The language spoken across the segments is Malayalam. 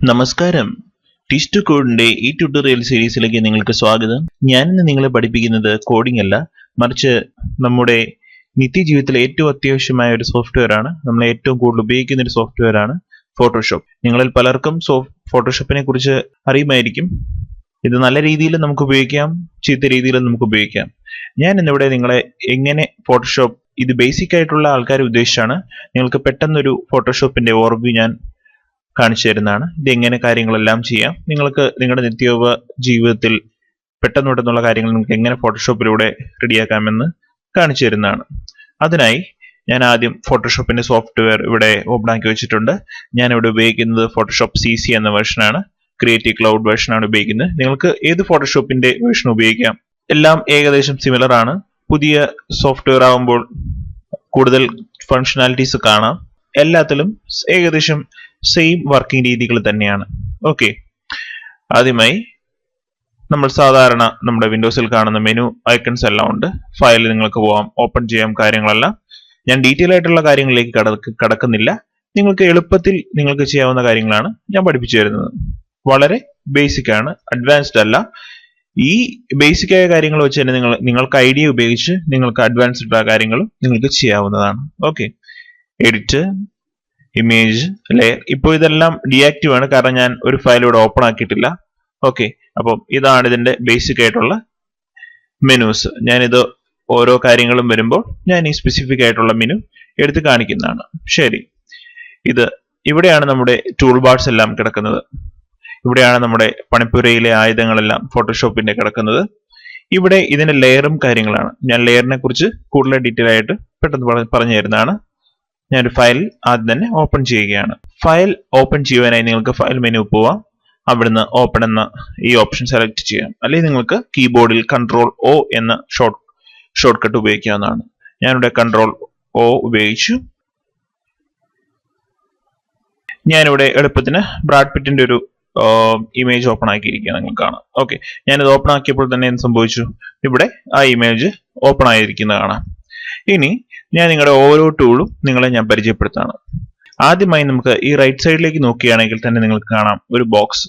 നമസ്കാരം. ടീച്ച് ടു കോഡിന്റെ ഈ ട്യൂട്ടോറിയൽ സീരീസിലേക്ക് നിങ്ങൾക്ക് സ്വാഗതം. ഞാനിന്ന് നിങ്ങളെ പഠിപ്പിക്കുന്നത് കോഡിംഗ് അല്ല, മറിച്ച് നമ്മുടെ നിത്യജീവിതത്തിലെ ഏറ്റവും അത്യാവശ്യമായ ഒരു സോഫ്റ്റ്വെയർ ആണ്. നമ്മൾ ഏറ്റവും കൂടുതൽ ഉപയോഗിക്കുന്ന ഒരു സോഫ്റ്റ്വെയർ ആണ് ഫോട്ടോഷോപ്പ്. നിങ്ങളിൽ പലർക്കും ഫോട്ടോഷോപ്പിനെ കുറിച്ച് അറിയുമായിരിക്കും. ഇത് നല്ല രീതിയിൽ നമുക്ക് ഉപയോഗിക്കാം, ചീത്ത രീതിയിൽ നമുക്ക് ഉപയോഗിക്കാം. ഞാൻ ഇന്നിവിടെ നിങ്ങളെ എങ്ങനെ ഫോട്ടോഷോപ്പ്, ഇത് ബേസിക് ആയിട്ടുള്ള ആൾക്കാരെ ഉദ്ദേശിച്ചാണ്. നിങ്ങൾക്ക് പെട്ടെന്നൊരു ഫോട്ടോഷോപ്പിന്റെ ഓവർവ്യൂ ഞാൻ കാണിച്ചു തരുന്നതാണ്. ഇത് എങ്ങനെ കാര്യങ്ങളെല്ലാം ചെയ്യാം, നിങ്ങൾക്ക് നിങ്ങളുടെ നിത്യോപ ജീവിതത്തിൽ പെട്ടെന്നുള്ള കാര്യങ്ങൾ നിങ്ങൾക്ക് എങ്ങനെ ഫോട്ടോഷോപ്പിലൂടെ റെഡിയാക്കാമെന്ന് കാണിച്ചു തരുന്നതാണ്. അതിനായി ഞാൻ ആദ്യം ഫോട്ടോഷോപ്പിന്റെ സോഫ്റ്റ്വെയർ ഇവിടെ ഓപ്പൺ ആക്കി വെച്ചിട്ടുണ്ട്. ഞാൻ ഇവിടെ ഉപയോഗിക്കുന്നത് ഫോട്ടോഷോപ്പ് CC എന്ന വേർഷനാണ്. ക്രിയേറ്റീവ് ക്ലൗഡ് വേർഷനാണ് ഉപയോഗിക്കുന്നത്. നിങ്ങൾക്ക് ഏത് ഫോട്ടോഷോപ്പിന്റെ വേർഷൻ ഉപയോഗിക്കാം. എല്ലാം ഏകദേശം സിമിലർ ആണ്. പുതിയ സോഫ്റ്റ്വെയർ ആകുമ്പോൾ കൂടുതൽ ഫങ്ഷനാലിറ്റീസ് കാണാം. എല്ലാത്തിലും ഏകദേശം സെയിം വർക്കിംഗ് രീതികൾ തന്നെയാണ്. ഓക്കെ, ആദ്യമായി നമ്മൾ സാധാരണ നമ്മുടെ വിൻഡോസിൽ കാണുന്ന മെനു ഐക്കൺസ് എല്ലാം ഉണ്ട്. ഫയലിൽ നിങ്ങൾക്ക് പോവാം, ഓപ്പൺ ചെയ്യാം, കാര്യങ്ങളെല്ലാം. ഞാൻ ഡീറ്റെയിൽ ആയിട്ടുള്ള കാര്യങ്ങളിലേക്ക് കടക്കുന്നില്ല. നിങ്ങൾക്ക് എളുപ്പത്തിൽ നിങ്ങൾക്ക് ചെയ്യാവുന്ന കാര്യങ്ങളാണ് ഞാൻ പഠിപ്പിച്ചു തരുന്നത്. വളരെ ബേസിക് ആണ്, അഡ്വാൻസ്ഡ് അല്ല. ഈ ബേസിക് ആയ കാര്യങ്ങൾ വെച്ച് തന്നെ നിങ്ങൾക്ക് ഐഡിയ ഉപയോഗിച്ച് നിങ്ങൾക്ക് അഡ്വാൻസ്ഡ് ആയ കാര്യങ്ങളും നിങ്ങൾക്ക് ചെയ്യാവുന്നതാണ്. Okay, edit, image, layer. ഇപ്പോൾ ഇതെല്ലാം ഡീആക്റ്റീവ് ആണ്, കാരണം ഞാൻ ഒരു ഫയൽ ഇവിടെ ഓപ്പൺ ആക്കിയിട്ടില്ല. ഓക്കെ, അപ്പം ഇതാണ് ഇതിന്റെ ബേസിക് ആയിട്ടുള്ള മെനൂസ്. ഞാനിത് ഓരോ കാര്യങ്ങളും വരുമ്പോൾ ഞാൻ ഈ സ്പെസിഫിക് ആയിട്ടുള്ള മെനു എടുത്ത് കാണിക്കുന്നതാണ്. ശരി, ഇവിടെയാണ് നമ്മുടെ ടൂൾ ബാർസ് എല്ലാം കിടക്കുന്നത്. ഇവിടെയാണ് നമ്മുടെ പണിപ്പുരയിലെ ആയുധങ്ങളെല്ലാം ഫോട്ടോഷോപ്പിന്റെ കിടക്കുന്നത്. ഇവിടെ ഇതിന്റെ ലെയറും കാര്യങ്ങളാണ്. ഞാൻ ലെയറിനെ കുറിച്ച് കൂടുതൽ ഡീറ്റെയിൽ ആയിട്ട് പെട്ടെന്ന് പറഞ്ഞു തരുന്നതാണ്. ഞാനൊരു ഫയൽ ആദ്യം തന്നെ ഓപ്പൺ ചെയ്യുകയാണ്. ഫയൽ ഓപ്പൺ ചെയ്യുവാനായി നിങ്ങൾക്ക് ഫയൽ മെനു പോവാം. അവിടുന്ന് ഓപ്പൺ എന്ന ഈ ഓപ്ഷൻ സെലക്ട് ചെയ്യാം. അല്ലെങ്കിൽ നിങ്ങൾക്ക് കീബോർഡിൽ Ctrl+O എന്ന ഷോർട്ട് കട്ട് ഉപയോഗിക്കാവുന്നതാണ്. ഞാനിവിടെ Ctrl+O ഉപയോഗിച്ചു. ഞാനിവിടെ എളുപ്പത്തിന് ബ്രാഡ് പിറ്റിന്റെ ഒരു ഇമേജ് ഓപ്പൺ ആക്കിയിരിക്കുകയാണ്, നിങ്ങൾ കാണാം. ഓക്കെ, ഞാനിത് ഓപ്പൺ ആക്കിയപ്പോൾ തന്നെ എന്ത് സംഭവിച്ചു? ഇവിടെ ആ ഇമേജ് ഓപ്പൺ ആയിരിക്കുന്നത് കാണാം. ഇനി ഞാൻ നിങ്ങളുടെ ഓരോ ടൂളും നിങ്ങളെ ഞാൻ പരിചയപ്പെടുത്താണ്. ആദ്യമായി നമുക്ക് ഈ റൈറ്റ് സൈഡിലേക്ക് നോക്കുകയാണെങ്കിൽ തന്നെ നിങ്ങൾക്ക് കാണാം ഒരു ബോക്സ്.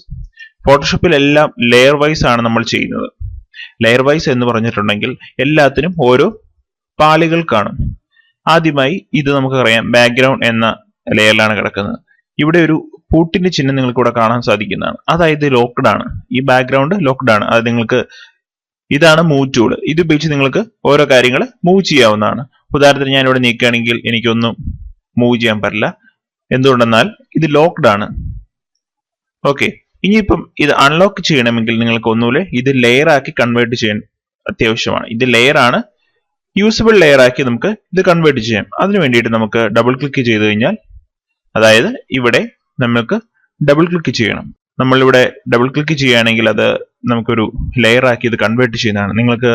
ഫോട്ടോഷോപ്പിൽ എല്ലാം ലെയർ വൈസ് ആണ് നമ്മൾ ചെയ്യുന്നത്. ലെയർ വൈസ് എന്ന് പറഞ്ഞിട്ടുണ്ടെങ്കിൽ എല്ലാത്തിനും ഓരോ പാളികൾ കാണും. ആദ്യമായി ഇത് നമുക്കറിയാം ബാക്ക്ഗ്രൗണ്ട് എന്ന ലെയറിലാണ് കിടക്കുന്നത്. ഇവിടെ ഒരു പൂട്ടിന്റെ ചിഹ്നം നിങ്ങൾക്ക് ഇവിടെ കാണാൻ സാധിക്കുന്നതാണ്. അതായത് ലോക്ക്ഡ് ആണ്, ഈ ബാക്ക്ഗ്രൗണ്ട് ലോക്ക്ഡ് ആണ്. അത് നിങ്ങൾക്ക്, ഇതാണ് മൂവ് ടൂള്. ഇത് ഉപയോഗിച്ച് നിങ്ങൾക്ക് ഓരോ കാര്യങ്ങൾ മൂവ് ചെയ്യാവുന്നതാണ്. ഉദാഹരണത്തിന് ഞാൻ ഇവിടെ നീക്കുകയാണെങ്കിൽ എനിക്കൊന്നും മൂവ് ചെയ്യാൻ പറ്റില്ല. എന്തുകൊണ്ടെന്നാൽ ഇത് ലോക്ക്ഡ് ആണ്. ഓക്കെ, ഇനിയിപ്പം ഇത് അൺലോക്ക് ചെയ്യണമെങ്കിൽ നിങ്ങൾക്ക് ഒന്നുകൂടെ ഇത് ലെയർ ആക്കി കൺവേർട്ട് ചെയ്യാൻ അത്യാവശ്യമാണ്. ഇത് ലെയർ ആണ്, യൂസബിൾ ലെയർ ആക്കി നമുക്ക് ഇത് കൺവേർട്ട് ചെയ്യാം. അതിനു വേണ്ടിയിട്ട് നമുക്ക് ഡബിൾ ക്ലിക്ക് ചെയ്ത് കഴിഞ്ഞാൽ, അതായത് ഇവിടെ നമുക്ക് ഡബിൾ ക്ലിക്ക് ചെയ്യണം. നമ്മളിവിടെ ഡബിൾ ക്ലിക്ക് ചെയ്യുകയാണെങ്കിൽ അത് നമുക്കൊരു ലെയർ ആക്കി ഇത് കൺവേർട്ട് ചെയ്യുന്നതാണ്. നിങ്ങൾക്ക്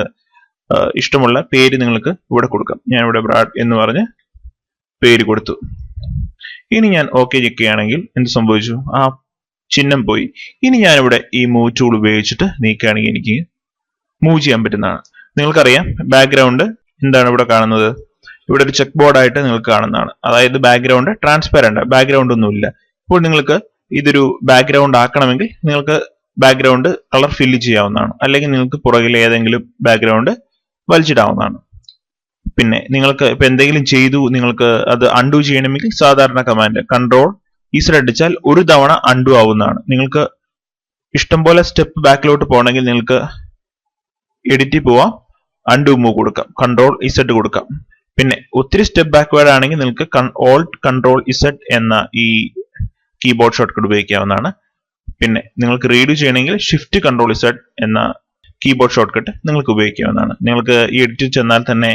ഇഷ്ടമുള്ള പേര് നിങ്ങൾക്ക് ഇവിടെ കൊടുക്കാം. ഞാൻ ഇവിടെ ബ്രാഡ് എന്ന് പറഞ്ഞ് പേര് കൊടുത്തു. ഇനി ഞാൻ ഓക്കെ ചെയ്യുകയാണെങ്കിൽ എന്ത് സംഭവിച്ചു? ആ ചിഹ്നം പോയി. ഇനി ഞാനിവിടെ ഈ മൂവ് ടൂൾ ഉപയോഗിച്ചിട്ട് നീക്കുകയാണെങ്കിൽ എനിക്ക് മൂവ് ചെയ്യാൻ പറ്റുന്നതാണ്. നിങ്ങൾക്കറിയാം ബാക്ക്ഗ്രൗണ്ട് എന്താണ് ഇവിടെ കാണുന്നത്? ഇവിടെ ഒരു ചെക്ക് ബോർഡ് ആയിട്ട് നിങ്ങൾക്ക് കാണുന്നതാണ്. അതായത് ബാക്ക്ഗ്രൗണ്ട് ട്രാൻസ്പെറന്റ്, ബാക്ക്ഗ്രൗണ്ട് ഒന്നുമില്ല. ഇപ്പോൾ നിങ്ങൾക്ക് ഇതൊരു ബാക്ക്ഗ്രൗണ്ട് ആക്കണമെങ്കിൽ നിങ്ങൾക്ക് ബാക്ക്ഗ്രൗണ്ട് കളർ ഫില്ല് ചെയ്യാവുന്നതാണ്. അല്ലെങ്കിൽ നിങ്ങൾക്ക് പുറകിൽ ഏതെങ്കിലും ബാക്ക്ഗ്രൗണ്ട് വലിച്ചിടാവുന്നതാണ്. പിന്നെ നിങ്ങൾക്ക് ഇപ്പൊ എന്തെങ്കിലും ചെയ്തു, നിങ്ങൾക്ക് അത് അൺഡു ചെയ്യണമെങ്കിൽ സാധാരണ കമാൻഡ് Ctrl+Z അടിച്ചാൽ ഒരു തവണ അൺഡു ആവുന്നതാണ്. നിങ്ങൾക്ക് ഇഷ്ടംപോലെ സ്റ്റെപ്പ് ബാക്കിലോട്ട് പോകണമെങ്കിൽ നിങ്ങൾക്ക് എഡിറ്റിൽ പോവാം, അൺഡു മൂവ് കൊടുക്കാം, Ctrl+Z കൊടുക്കാം. പിന്നെ ഒത്തിരി സ്റ്റെപ്പ് ബാക്ക്വേർഡ് ആണെങ്കിൽ നിങ്ങൾക്ക് Alt Ctrl+Z എന്ന ഈ കീബോർഡ് ഷോർട്ട് കട്ട് ഉപയോഗിക്കാവുന്നതാണ്. പിന്നെ നിങ്ങൾക്ക് റീഡു ചെയ്യണമെങ്കിൽ Shift Ctrl+Z എന്ന കീബോർഡ് ഷോർട്ട് കട്ട് നിങ്ങൾക്ക് ഉപയോഗിക്കാവുന്നതാണ്. നിങ്ങൾക്ക് ഈ എഡിറ്റിൽ ചെന്നാൽ തന്നെ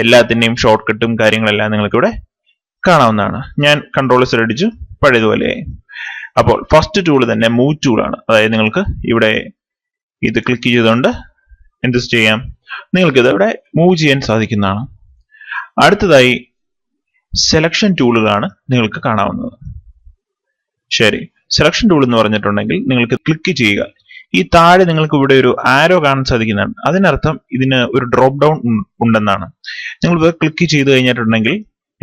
എല്ലാത്തിന്റെയും ഷോർട്ട് കട്ടും കാര്യങ്ങളെല്ലാം നിങ്ങൾക്ക് ഇവിടെ കാണാവുന്നതാണ്. ഞാൻ Ctrl+Z അടിച്ചു, പഴയതുപോലെയായി. അപ്പോൾ ഫസ്റ്റ് ടൂൾ തന്നെ മൂവ് ടൂൾ ആണ്. അതായത് നിങ്ങൾക്ക് ഇവിടെ ഇത് ക്ലിക്ക് ചെയ്തുകൊണ്ട് എന്ത് ചെയ്യാം? നിങ്ങൾക്ക് ഇത് ഇവിടെ മൂവ് ചെയ്യാൻ സാധിക്കുന്നതാണ്. അടുത്തതായി സെലക്ഷൻ ടൂളുകളാണ് നിങ്ങൾക്ക് കാണാവുന്നത്. ശരി, സെലക്ഷൻ ടൂൾ എന്ന് പറഞ്ഞിട്ടുണ്ടെങ്കിൽ നിങ്ങൾക്ക് ക്ലിക്ക് ചെയ്യുക. ഈ താഴെ നിങ്ങൾക്ക് ഇവിടെ ഒരു ആരോ കാണാൻ സാധിക്കുന്നതാണ്. അതിനർത്ഥം ഇതിന് ഒരു ഡ്രോപ്പ് ഡൗൺ ഉണ്ടെന്നാണ്. നിങ്ങൾ ക്ലിക്ക് ചെയ്ത് കഴിഞ്ഞിട്ടുണ്ടെങ്കിൽ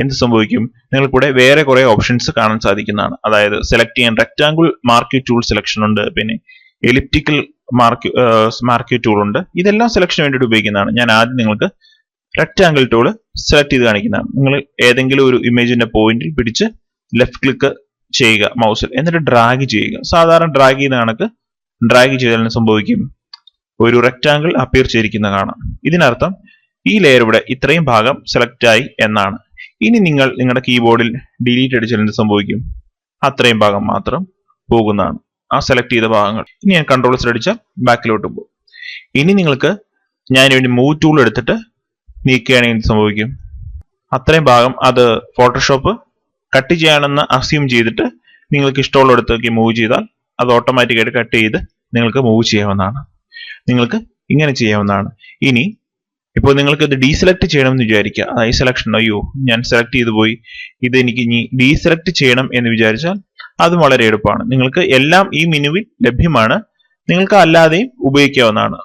എന്ത് സംഭവിക്കും? നിങ്ങൾക്കിവിടെ വേറെ കുറെ ഓപ്ഷൻസ് കാണാൻ സാധിക്കുന്നതാണ്. അതായത് സെലക്ട് ചെയ്യാൻ റെക്ടാംഗിൾ മാർക്ക് ടൂൾ സെലക്ഷൻ ഉണ്ട്, പിന്നെ എലിപ്റ്റിക്കൽ മാർക്ക് ടൂൾ ഉണ്ട്. ഇതെല്ലാം സെലക്ഷന് വേണ്ടിയിട്ട് ഉപയോഗിക്കുന്നതാണ്. ഞാൻ ആദ്യം നിങ്ങൾക്ക് റെക്ടാംഗിൾ ടൂൾ സെലക്ട് ചെയ്ത് കാണിക്കുന്നതാണ്. നിങ്ങൾ ഏതെങ്കിലും ഒരു ഇമേജിന്റെ പോയിന്റിൽ പിടിച്ച് ലെഫ്റ്റ് ക്ലിക്ക് ചെയ്യുക മൗസിൽ, എന്നിട്ട് ഡ്രാഗ് ചെയ്യുക. സാധാരണ ഡ്രാഗ് ചെയ്യുന്ന കണക്ക് ഡ്രാഗ് ചെയ്താൽ സംഭവിക്കും, ഒരു റെക്ടാംഗിൾ അപ്പിയർ ചെയ്തിരിക്കുന്ന കാണാം. ഇതിനർത്ഥം ഈ ലെയർ ഇവിടെ ഇത്രയും ഭാഗം സെലക്ട് ആയി എന്നാണ്. ഇനി നിങ്ങൾ നിങ്ങളുടെ കീബോർഡിൽ ഡിലീറ്റ് അടിച്ചാൽ എന്ത് സംഭവിക്കും? അത്രയും ഭാഗം മാത്രം പോകുന്നതാണ്, ആ സെലക്ട് ചെയ്ത ഭാഗങ്ങൾ. ഇനി ഞാൻ കൺട്രോൾസ് അടിച്ചാൽ ബാക്കിലോട്ട് പോകും. ഇനി നിങ്ങൾക്ക് ഞാൻ വേണ്ടി മൂവ് ടൂൾ എടുത്തിട്ട് നീക്കുകയാണെങ്കിൽ എന്ത് സംഭവിക്കും? അത്രയും ഭാഗം അത് ഫോട്ടോഷോപ്പ് കട്ട് ചെയ്യാണെന്ന് അസ്യൂം ചെയ്തിട്ട് നിങ്ങൾക്ക് ഇഷ്ടമുള്ളിടത്തേക്ക് മൂവ് ചെയ്താൽ അത് ഓട്ടോമാറ്റിക്കായിട്ട് കട്ട് ചെയ്ത് നിങ്ങൾക്ക് മൂവ് ചെയ്യാവുന്നതാണ്. നിങ്ങൾക്ക് ഇങ്ങനെ ചെയ്യാവുന്നതാണ്. ഇനി ഇപ്പോൾ നിങ്ങൾക്ക് ഇത് ഡീസെലക്ട് ചെയ്യണമെന്ന് വിചാരിക്കുക. ഈ സെലക്ഷൻ അയ്യോ ഞാൻ സെലക്ട് ചെയ്തു പോയി, ഇത് എനിക്ക് ഇനി ഡീസെലക്ട് ചെയ്യണം എന്ന് വിചാരിച്ചാൽ അതും വളരെ എളുപ്പമാണ്. നിങ്ങൾക്ക് എല്ലാം ഈ മെനുവിൽ ലഭ്യമാണ്. നിങ്ങൾക്ക് അല്ലാതെയും ഉപയോഗിക്കാവുന്നതാണ്.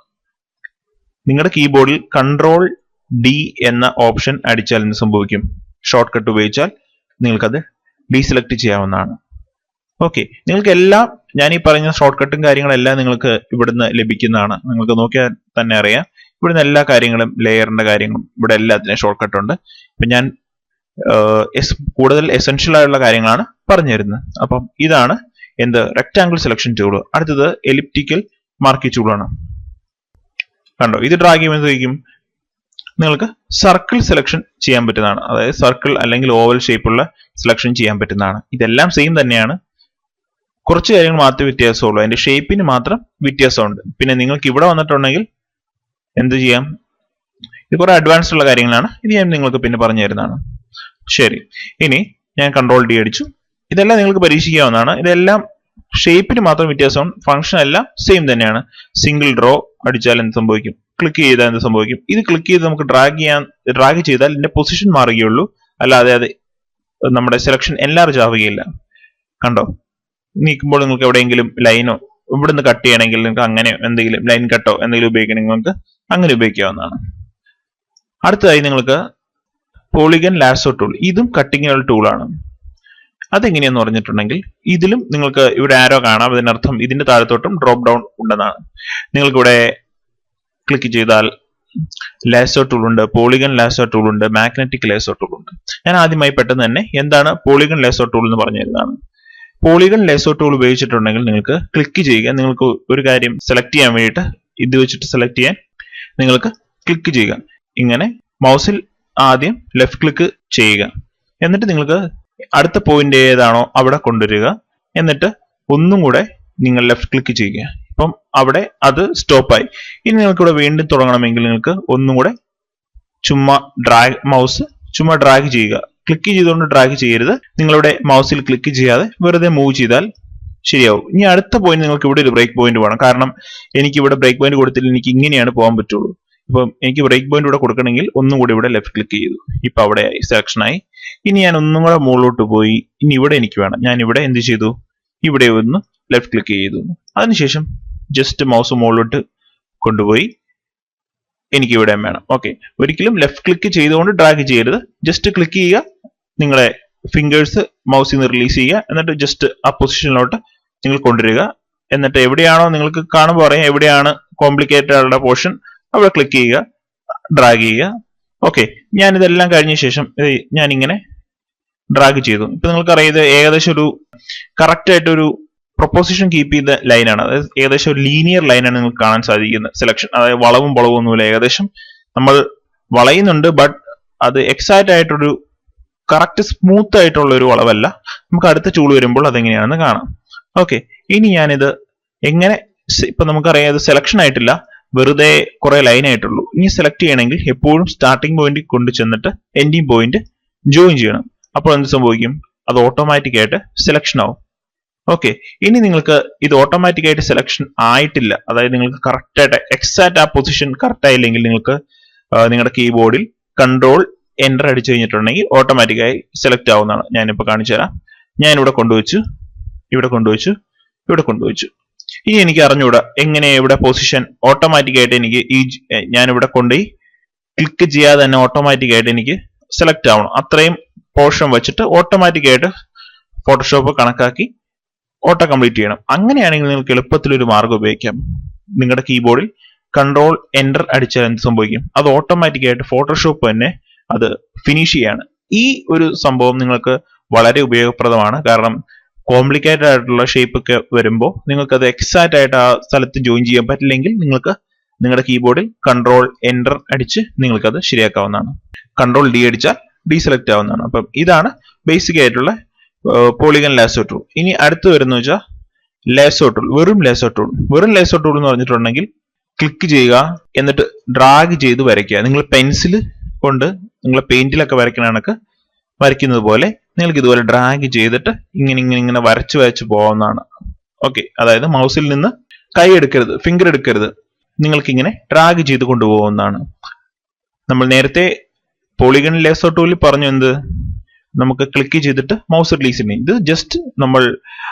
നിങ്ങളുടെ കീബോർഡിൽ കൺട്രോൾ ഡി എന്ന ഓപ്ഷൻ അടിച്ചാൽ എന്ത് സംഭവിക്കും? ഷോർട്ട് കട്ട് ഉപയോഗിച്ചാൽ നിങ്ങൾക്കത് ഡീസെലക്ട് ചെയ്യാവുന്നതാണ്. ഓക്കെ, നിങ്ങൾക്ക് എല്ലാം ഞാൻ ഈ പറഞ്ഞ ഷോർട്ട് കട്ടും കാര്യങ്ങളെല്ലാം നിങ്ങൾക്ക് ഇവിടുന്ന് ലഭിക്കുന്നതാണ്. നിങ്ങൾക്ക് നോക്കിയാൽ തന്നെ അറിയാം, ഇവിടുന്ന് എല്ലാ കാര്യങ്ങളും ലെയറിന്റെ കാര്യങ്ങളും ഇവിടെ എല്ലാത്തിനും ഷോർട്ട് കട്ട് ഉണ്ട്. ഇപ്പൊ ഞാൻ കൂടുതൽ എസെൻഷ്യൽ ആയിട്ടുള്ള കാര്യങ്ങളാണ് പറഞ്ഞു തരുന്നത്. അപ്പം ഇതാണ് എന്ത് റെക്ടാംഗിൾ സെലക്ഷൻ ടൂൾ. അടുത്തത് എലിപ്റ്റിക്കൽ മാർക്ക് ടൂളാണ്. കണ്ടോ, ഇത് ഡ്രാഗ് ചെയ്യുമ്പോഴത്തേക്കും നിങ്ങൾക്ക് സർക്കിൾ സെലക്ഷൻ ചെയ്യാൻ പറ്റുന്നതാണ്. അതായത് സർക്കിൾ അല്ലെങ്കിൽ ഓവൽ ഷേപ്പുള്ള സെലക്ഷൻ ചെയ്യാൻ പറ്റുന്നതാണ്. ഇതെല്ലാം സെയിം തന്നെയാണ്, കുറച്ച് കാര്യങ്ങൾ മാത്രമേ വ്യത്യാസമുള്ളൂ. അതിന്റെ ഷേപ്പിന് മാത്രം വ്യത്യാസമുണ്ട്. പിന്നെ നിങ്ങൾക്ക് ഇവിടെ വന്നിട്ടുണ്ടെങ്കിൽ എന്ത് ചെയ്യാം? ഇത് കുറെ അഡ്വാൻസ്ഡ് ഉള്ള കാര്യങ്ങളാണ്. ഇത് ഞാൻ നിങ്ങൾക്ക് പിന്നെ പറഞ്ഞു തരുന്നതാണ്. ശരി, ഇനി ഞാൻ കൺട്രോൾ ഡി അടിച്ചു. ഇതെല്ലാം നിങ്ങൾക്ക് പരീക്ഷിക്കാവുന്നതാണ്. ഇതെല്ലാം ഷേപ്പിന് മാത്രം വ്യത്യാസമാണ്, ഫംഗ്ഷൻ എല്ലാം സെയിം തന്നെയാണ്. സിംഗിൾ ഡ്രോ അടിച്ചാൽ എന്ത് സംഭവിക്കും? ക്ലിക്ക് ചെയ്താൽ എന്ത് സംഭവിക്കും? ഇത് ക്ലിക്ക് ചെയ്ത് നമുക്ക് ഡ്രാഗ് ചെയ്താൽ ഇതിന്റെ പൊസിഷൻ മാറുകയുള്ളൂ, അല്ലാതെ അത് നമ്മുടെ സെലക്ഷൻ എൻലാർജ് ആവുകയില്ല. കണ്ടോ, നീക്കുമ്പോൾ നിങ്ങൾക്ക് എവിടെയെങ്കിലും ലൈനോ ഇവിടുന്ന് കട്ട് ചെയ്യണമെങ്കിൽ നിങ്ങൾക്ക് അങ്ങനെ എന്തെങ്കിലും ലൈൻ കട്ടോ എന്തെങ്കിലും ഉപയോഗിക്കണമെങ്കിൽ നിങ്ങൾക്ക് അങ്ങനെ ഉപയോഗിക്കാവുന്നതാണ്. അടുത്തതായി നിങ്ങൾക്ക് പോളിഗൺ ലാസോ ടൂൾ. ഇതും കട്ടിങ്ങുള്ള ടൂളാണ്. അതെങ്ങനെയാന്ന് പറഞ്ഞിട്ടുണ്ടെങ്കിൽ ഇതിലും നിങ്ങൾക്ക് ഇവിടെ ആരോ കാണാം. അതിനർത്ഥം ഇതിന്റെ താഴത്തോട്ടും ഡ്രോപ്പ് ഡൗൺ ഉണ്ടെന്നാണ്. നിങ്ങൾക്കിവിടെ ക്ലിക്ക് ചെയ്താൽ ലാസോ ടൂൾ ഉണ്ട്, പോളിഗൺ ലാസോ ടൂൾ ഉണ്ട്, മാഗ്നറ്റിക് ലാസോ ടൂൾ ഉണ്ട്. ഞാൻ ആദ്യമായി പെട്ടെന്ന് തന്നെ എന്താണ് പോളിഗൺ ലാസോ ടൂൾ എന്ന് പറഞ്ഞു തരുന്നതാണ്. പോളിഗൺ ലാസോ ടൂൾ ഉപയോഗിച്ചിട്ടുണ്ടെങ്കിൽ നിങ്ങൾക്ക് ക്ലിക്ക് ചെയ്യുക. നിങ്ങൾക്ക് ഒരു കാര്യം സെലക്ട് ചെയ്യാൻ വേണ്ടിയിട്ട് ഇത് വെച്ചിട്ട് സെലക്ട് ചെയ്യാൻ നിങ്ങൾക്ക് ക്ലിക്ക് ചെയ്യുക. ഇങ്ങനെ മൗസിൽ ആദ്യം ലെഫ്റ്റ് ക്ലിക്ക് ചെയ്യുക. എന്നിട്ട് നിങ്ങൾക്ക് അടുത്ത പോയിന്റ് ഏതാണോ അവിടെ കൊണ്ടുവരിക. എന്നിട്ട് ഒന്നും കൂടെ നിങ്ങൾ ലെഫ്റ്റ് ക്ലിക്ക് ചെയ്യുക. അപ്പം അവിടെ അത് സ്റ്റോപ്പായി. ഇനി നിങ്ങൾക്ക് ഇവിടെ വീണ്ടും തുടങ്ങണമെങ്കിൽ നിങ്ങൾക്ക് ഒന്നും കൂടെ ചുമ്മാ മൗസ് ചുമ്മാ ഡ്രാഗ് ചെയ്യുക. ക്ലിക്ക് ചെയ്തുകൊണ്ട് ഡ്രാഗ് ചെയ്യരുത്. നിങ്ങളുടെ മൗസിൽ ക്ലിക്ക് ചെയ്യാതെ വെറുതെ മൂവ് ചെയ്താൽ ശരിയാവും. ഇനി അടുത്ത പോയിന്റ് നിങ്ങൾക്ക് ഇവിടെ ഒരു ബ്രേക്ക് പോയിന്റ് വേണം. കാരണം എനിക്ക് ഇവിടെ ബ്രേക്ക് പോയിന്റ് കൊടുത്തില്ല, എനിക്ക് ഇങ്ങനെയാണ് പോകാൻ പറ്റുള്ളൂ. ഇപ്പം എനിക്ക് ബ്രേക്ക് പോയിന്റ് ഇവിടെ കൊടുക്കണമെങ്കിൽ ഒന്നും കൂടി ഇവിടെ ലെഫ്റ്റ് ക്ലിക്ക് ചെയ്തു. ഇപ്പൊ അവിടെ സെലക്ഷനായി. ഇനി ഞാൻ ഒന്നും കൂടെ മുകളിലോട്ട് പോയി. ഇനി ഇവിടെ എനിക്ക് വേണം. ഞാൻ ഇവിടെ എന്ത് ചെയ്തു? ഇവിടെ ഒന്ന് ലെഫ്റ്റ് ക്ലിക്ക് ചെയ്തു. അതിനുശേഷം ജസ്റ്റ് മൗസ് മുകളിലോട്ട് കൊണ്ടുപോയി എനിക്ക് ഇവിടെ വേണം. ഓക്കെ, ഒരിക്കലും ലെഫ്റ്റ് ക്ലിക്ക് ചെയ്തുകൊണ്ട് ഡ്രാഗ് ചെയ്യരുത്. ജസ്റ്റ് ക്ലിക്ക് ചെയ്യുക, നിങ്ങളെ ഫിംഗേഴ്സ് മൗസിൽ നിന്ന് റിലീസ് ചെയ്യുക. എന്നിട്ട് ജസ്റ്റ് ആ പൊസിഷനിലോട്ട് നിങ്ങൾ കൊണ്ടുവരിക. എന്നിട്ട് എവിടെയാണോ നിങ്ങൾക്ക് കാണുമ്പോൾ അറിയാം എവിടെയാണ് കോംപ്ലിക്കേറ്റഡ് ആയിട്ടുള്ള പോർഷൻ, അവിടെ ക്ലിക്ക് ചെയ്യുക, ഡ്രാഗ് ചെയ്യുക. ഓക്കെ, ഞാനിതെല്ലാം കഴിഞ്ഞ ശേഷം ഞാൻ ഇങ്ങനെ ഡ്രാഗ് ചെയ്തു. ഇപ്പൊ നിങ്ങൾക്കറിയാം ഇത് ഏകദേശം ഒരു കറക്റ്റ് ആയിട്ടൊരു പ്രൊപ്പോസിഷൻ കീപ്പ് ചെയ്ത ലൈനാണ്. അതായത് ഏകദേശം ഒരു ലീനിയർ ലൈനാണ് നിങ്ങൾക്ക് കാണാൻ സാധിക്കുന്നത് സെലക്ഷൻ. അതായത് വളവും വളവും ഒന്നുമില്ല. ഏകദേശം നമ്മൾ വളയുന്നുണ്ട്, ബട്ട് അത് എക്സാക്റ്റ് ആയിട്ടൊരു കറക്റ്റ് സ്മൂത്ത് ആയിട്ടുള്ള ഒരു വളവല്ല. നമുക്ക് അടുത്ത ടൂൾ വരുമ്പോൾ അതെങ്ങനെയാണെന്ന് കാണാം. ഓക്കെ, ഇനി ഞാനിത് എങ്ങനെ ഇപ്പൊ നമുക്കറിയാം ഇത് സെലക്ഷൻ ആയിട്ടില്ല, വെറുതെ കുറെ ലൈൻ ആയിട്ടുള്ളൂ. ഇനി സെലക്ട് ചെയ്യണമെങ്കിൽ എപ്പോഴും സ്റ്റാർട്ടിംഗ് പോയിന്റ് കൊണ്ട് ചെന്നിട്ട് എൻഡിങ് പോയിന്റ് ജോയിൻ ചെയ്യണം. അപ്പോൾ എന്ത് സംഭവിക്കും? അത് ഓട്ടോമാറ്റിക് ആയിട്ട് സെലക്ഷൻ ആവും. ഓക്കെ, ഇനി നിങ്ങൾക്ക് ഇത് ഓട്ടോമാറ്റിക് ആയിട്ട് സെലക്ഷൻ ആയിട്ടില്ല, അതായത് നിങ്ങൾക്ക് കറക്റ്റ് ആയിട്ട് എക്സാക്റ്റ് ആ പൊസിഷൻ കറക്റ്റ് ആയില്ലെങ്കിൽ നിങ്ങൾക്ക് നിങ്ങളുടെ കീബോർഡിൽ കൺട്രോൾ എന്റർ അടിച്ചു കഴിഞ്ഞിട്ടുണ്ടെങ്കിൽ ഓട്ടോമാറ്റിക്കായി സെലക്ട് ആവുന്നതാണ്. ഞാനിപ്പോൾ കാണിച്ചു തരാം. ഞാൻ ഇവിടെ കൊണ്ടുവച്ചു, ഇവിടെ കൊണ്ടുവച്ചു, ഇവിടെ കൊണ്ടുവച്ചു. ഇനി എനിക്ക് അറിഞ്ഞുകൂടാ എങ്ങനെ ഇവിടെ പൊസിഷൻ ഓട്ടോമാറ്റിക് ആയിട്ട് എനിക്ക് ഞാനിവിടെ കൊണ്ടുപോയി ക്ലിക്ക് ചെയ്യാതെ തന്നെ ഓട്ടോമാറ്റിക് ആയിട്ട് എനിക്ക് സെലക്ട് ആവണം. അത്രയും പോർഷൻ വെച്ചിട്ട് ഓട്ടോമാറ്റിക് ആയിട്ട് ഫോട്ടോഷോപ്പ് കണക്കാക്കി ഓട്ടോ കംപ്ലീറ്റ് ചെയ്യണം. അങ്ങനെയാണെങ്കിൽ നിങ്ങൾക്ക് എളുപ്പത്തിൽ ഒരു മാർഗം ഉപയോഗിക്കാം. നിങ്ങളുടെ കീബോർഡിൽ കൺട്രോൾ എൻ്റർ അടിച്ചാൽ എന്ത് സംഭവിക്കും? അത് ഓട്ടോമാറ്റിക് ആയിട്ട് ഫോട്ടോഷോപ്പ് തന്നെ അത് ഫിനിഷ് ചെയ്യാണ്. ഈ ഒരു സംഭവം നിങ്ങൾക്ക് വളരെ ഉപയോഗപ്രദമാണ്. കാരണം കോംപ്ലിക്കേറ്റഡ് ആയിട്ടുള്ള ഷേപ്പ് ഒക്കെ വരുമ്പോൾ നിങ്ങൾക്ക് അത് എക്സാക്റ്റ് ആയിട്ട് ആ സ്ഥലത്ത് ജോയിൻ ചെയ്യാൻ പറ്റില്ലെങ്കിൽ നിങ്ങൾക്ക് നിങ്ങളുടെ കീബോർഡിൽ കൺട്രോൾ എൻ്റർ അടിച്ച് നിങ്ങൾക്കത് ശരിയാക്കാവുന്നതാണ്. കൺട്രോൾ ഡി അടിച്ചാൽ ഡീസെലക്ട് ആവുന്നതാണ്. അപ്പം ഇതാണ് ബേസിക് ആയിട്ടുള്ള പോളിഗൺ ലാസോ ടൂൾ. ഇനി അടുത്ത് വരുന്ന വെച്ചാൽ ലാസോ ടൂൾ. വെറും ലാസോ ടൂൾ എന്ന് പറഞ്ഞിട്ടുണ്ടെങ്കിൽ ക്ലിക്ക് ചെയ്യുക, എന്നിട്ട് ഡ്രാഗ് ചെയ്ത് വരയ്ക്കുക. നിങ്ങൾ പെൻസിൽ കൊണ്ട് നിങ്ങൾ പെയിന്റിലൊക്കെ വരയ്ക്കുന്നത് പോലെ നിങ്ങൾക്ക് ഇതുപോലെ ഡ്രാഗ് ചെയ്തിട്ട് ഇങ്ങനെ വരച്ച് പോകാവുന്നതാണ്. ഓക്കെ, അതായത് മൗസിൽ നിന്ന് കൈ എടുക്കരുത്, ഫിംഗർ എടുക്കരുത്, നിങ്ങൾക്ക് ഇങ്ങനെ ഡ്രാഗ് ചെയ്ത് കൊണ്ടുപോകുന്നതാണ്. നമ്മൾ നേരത്തെ പോളിഗൺ ലാസോ ടൂളിൽ പറഞ്ഞു എന്ത്, നമുക്ക് ക്ലിക്ക് ചെയ്തിട്ട് മൗസ് റിലീസ് ചെയ്യണം. ഇത് ജസ്റ്റ് നമ്മൾ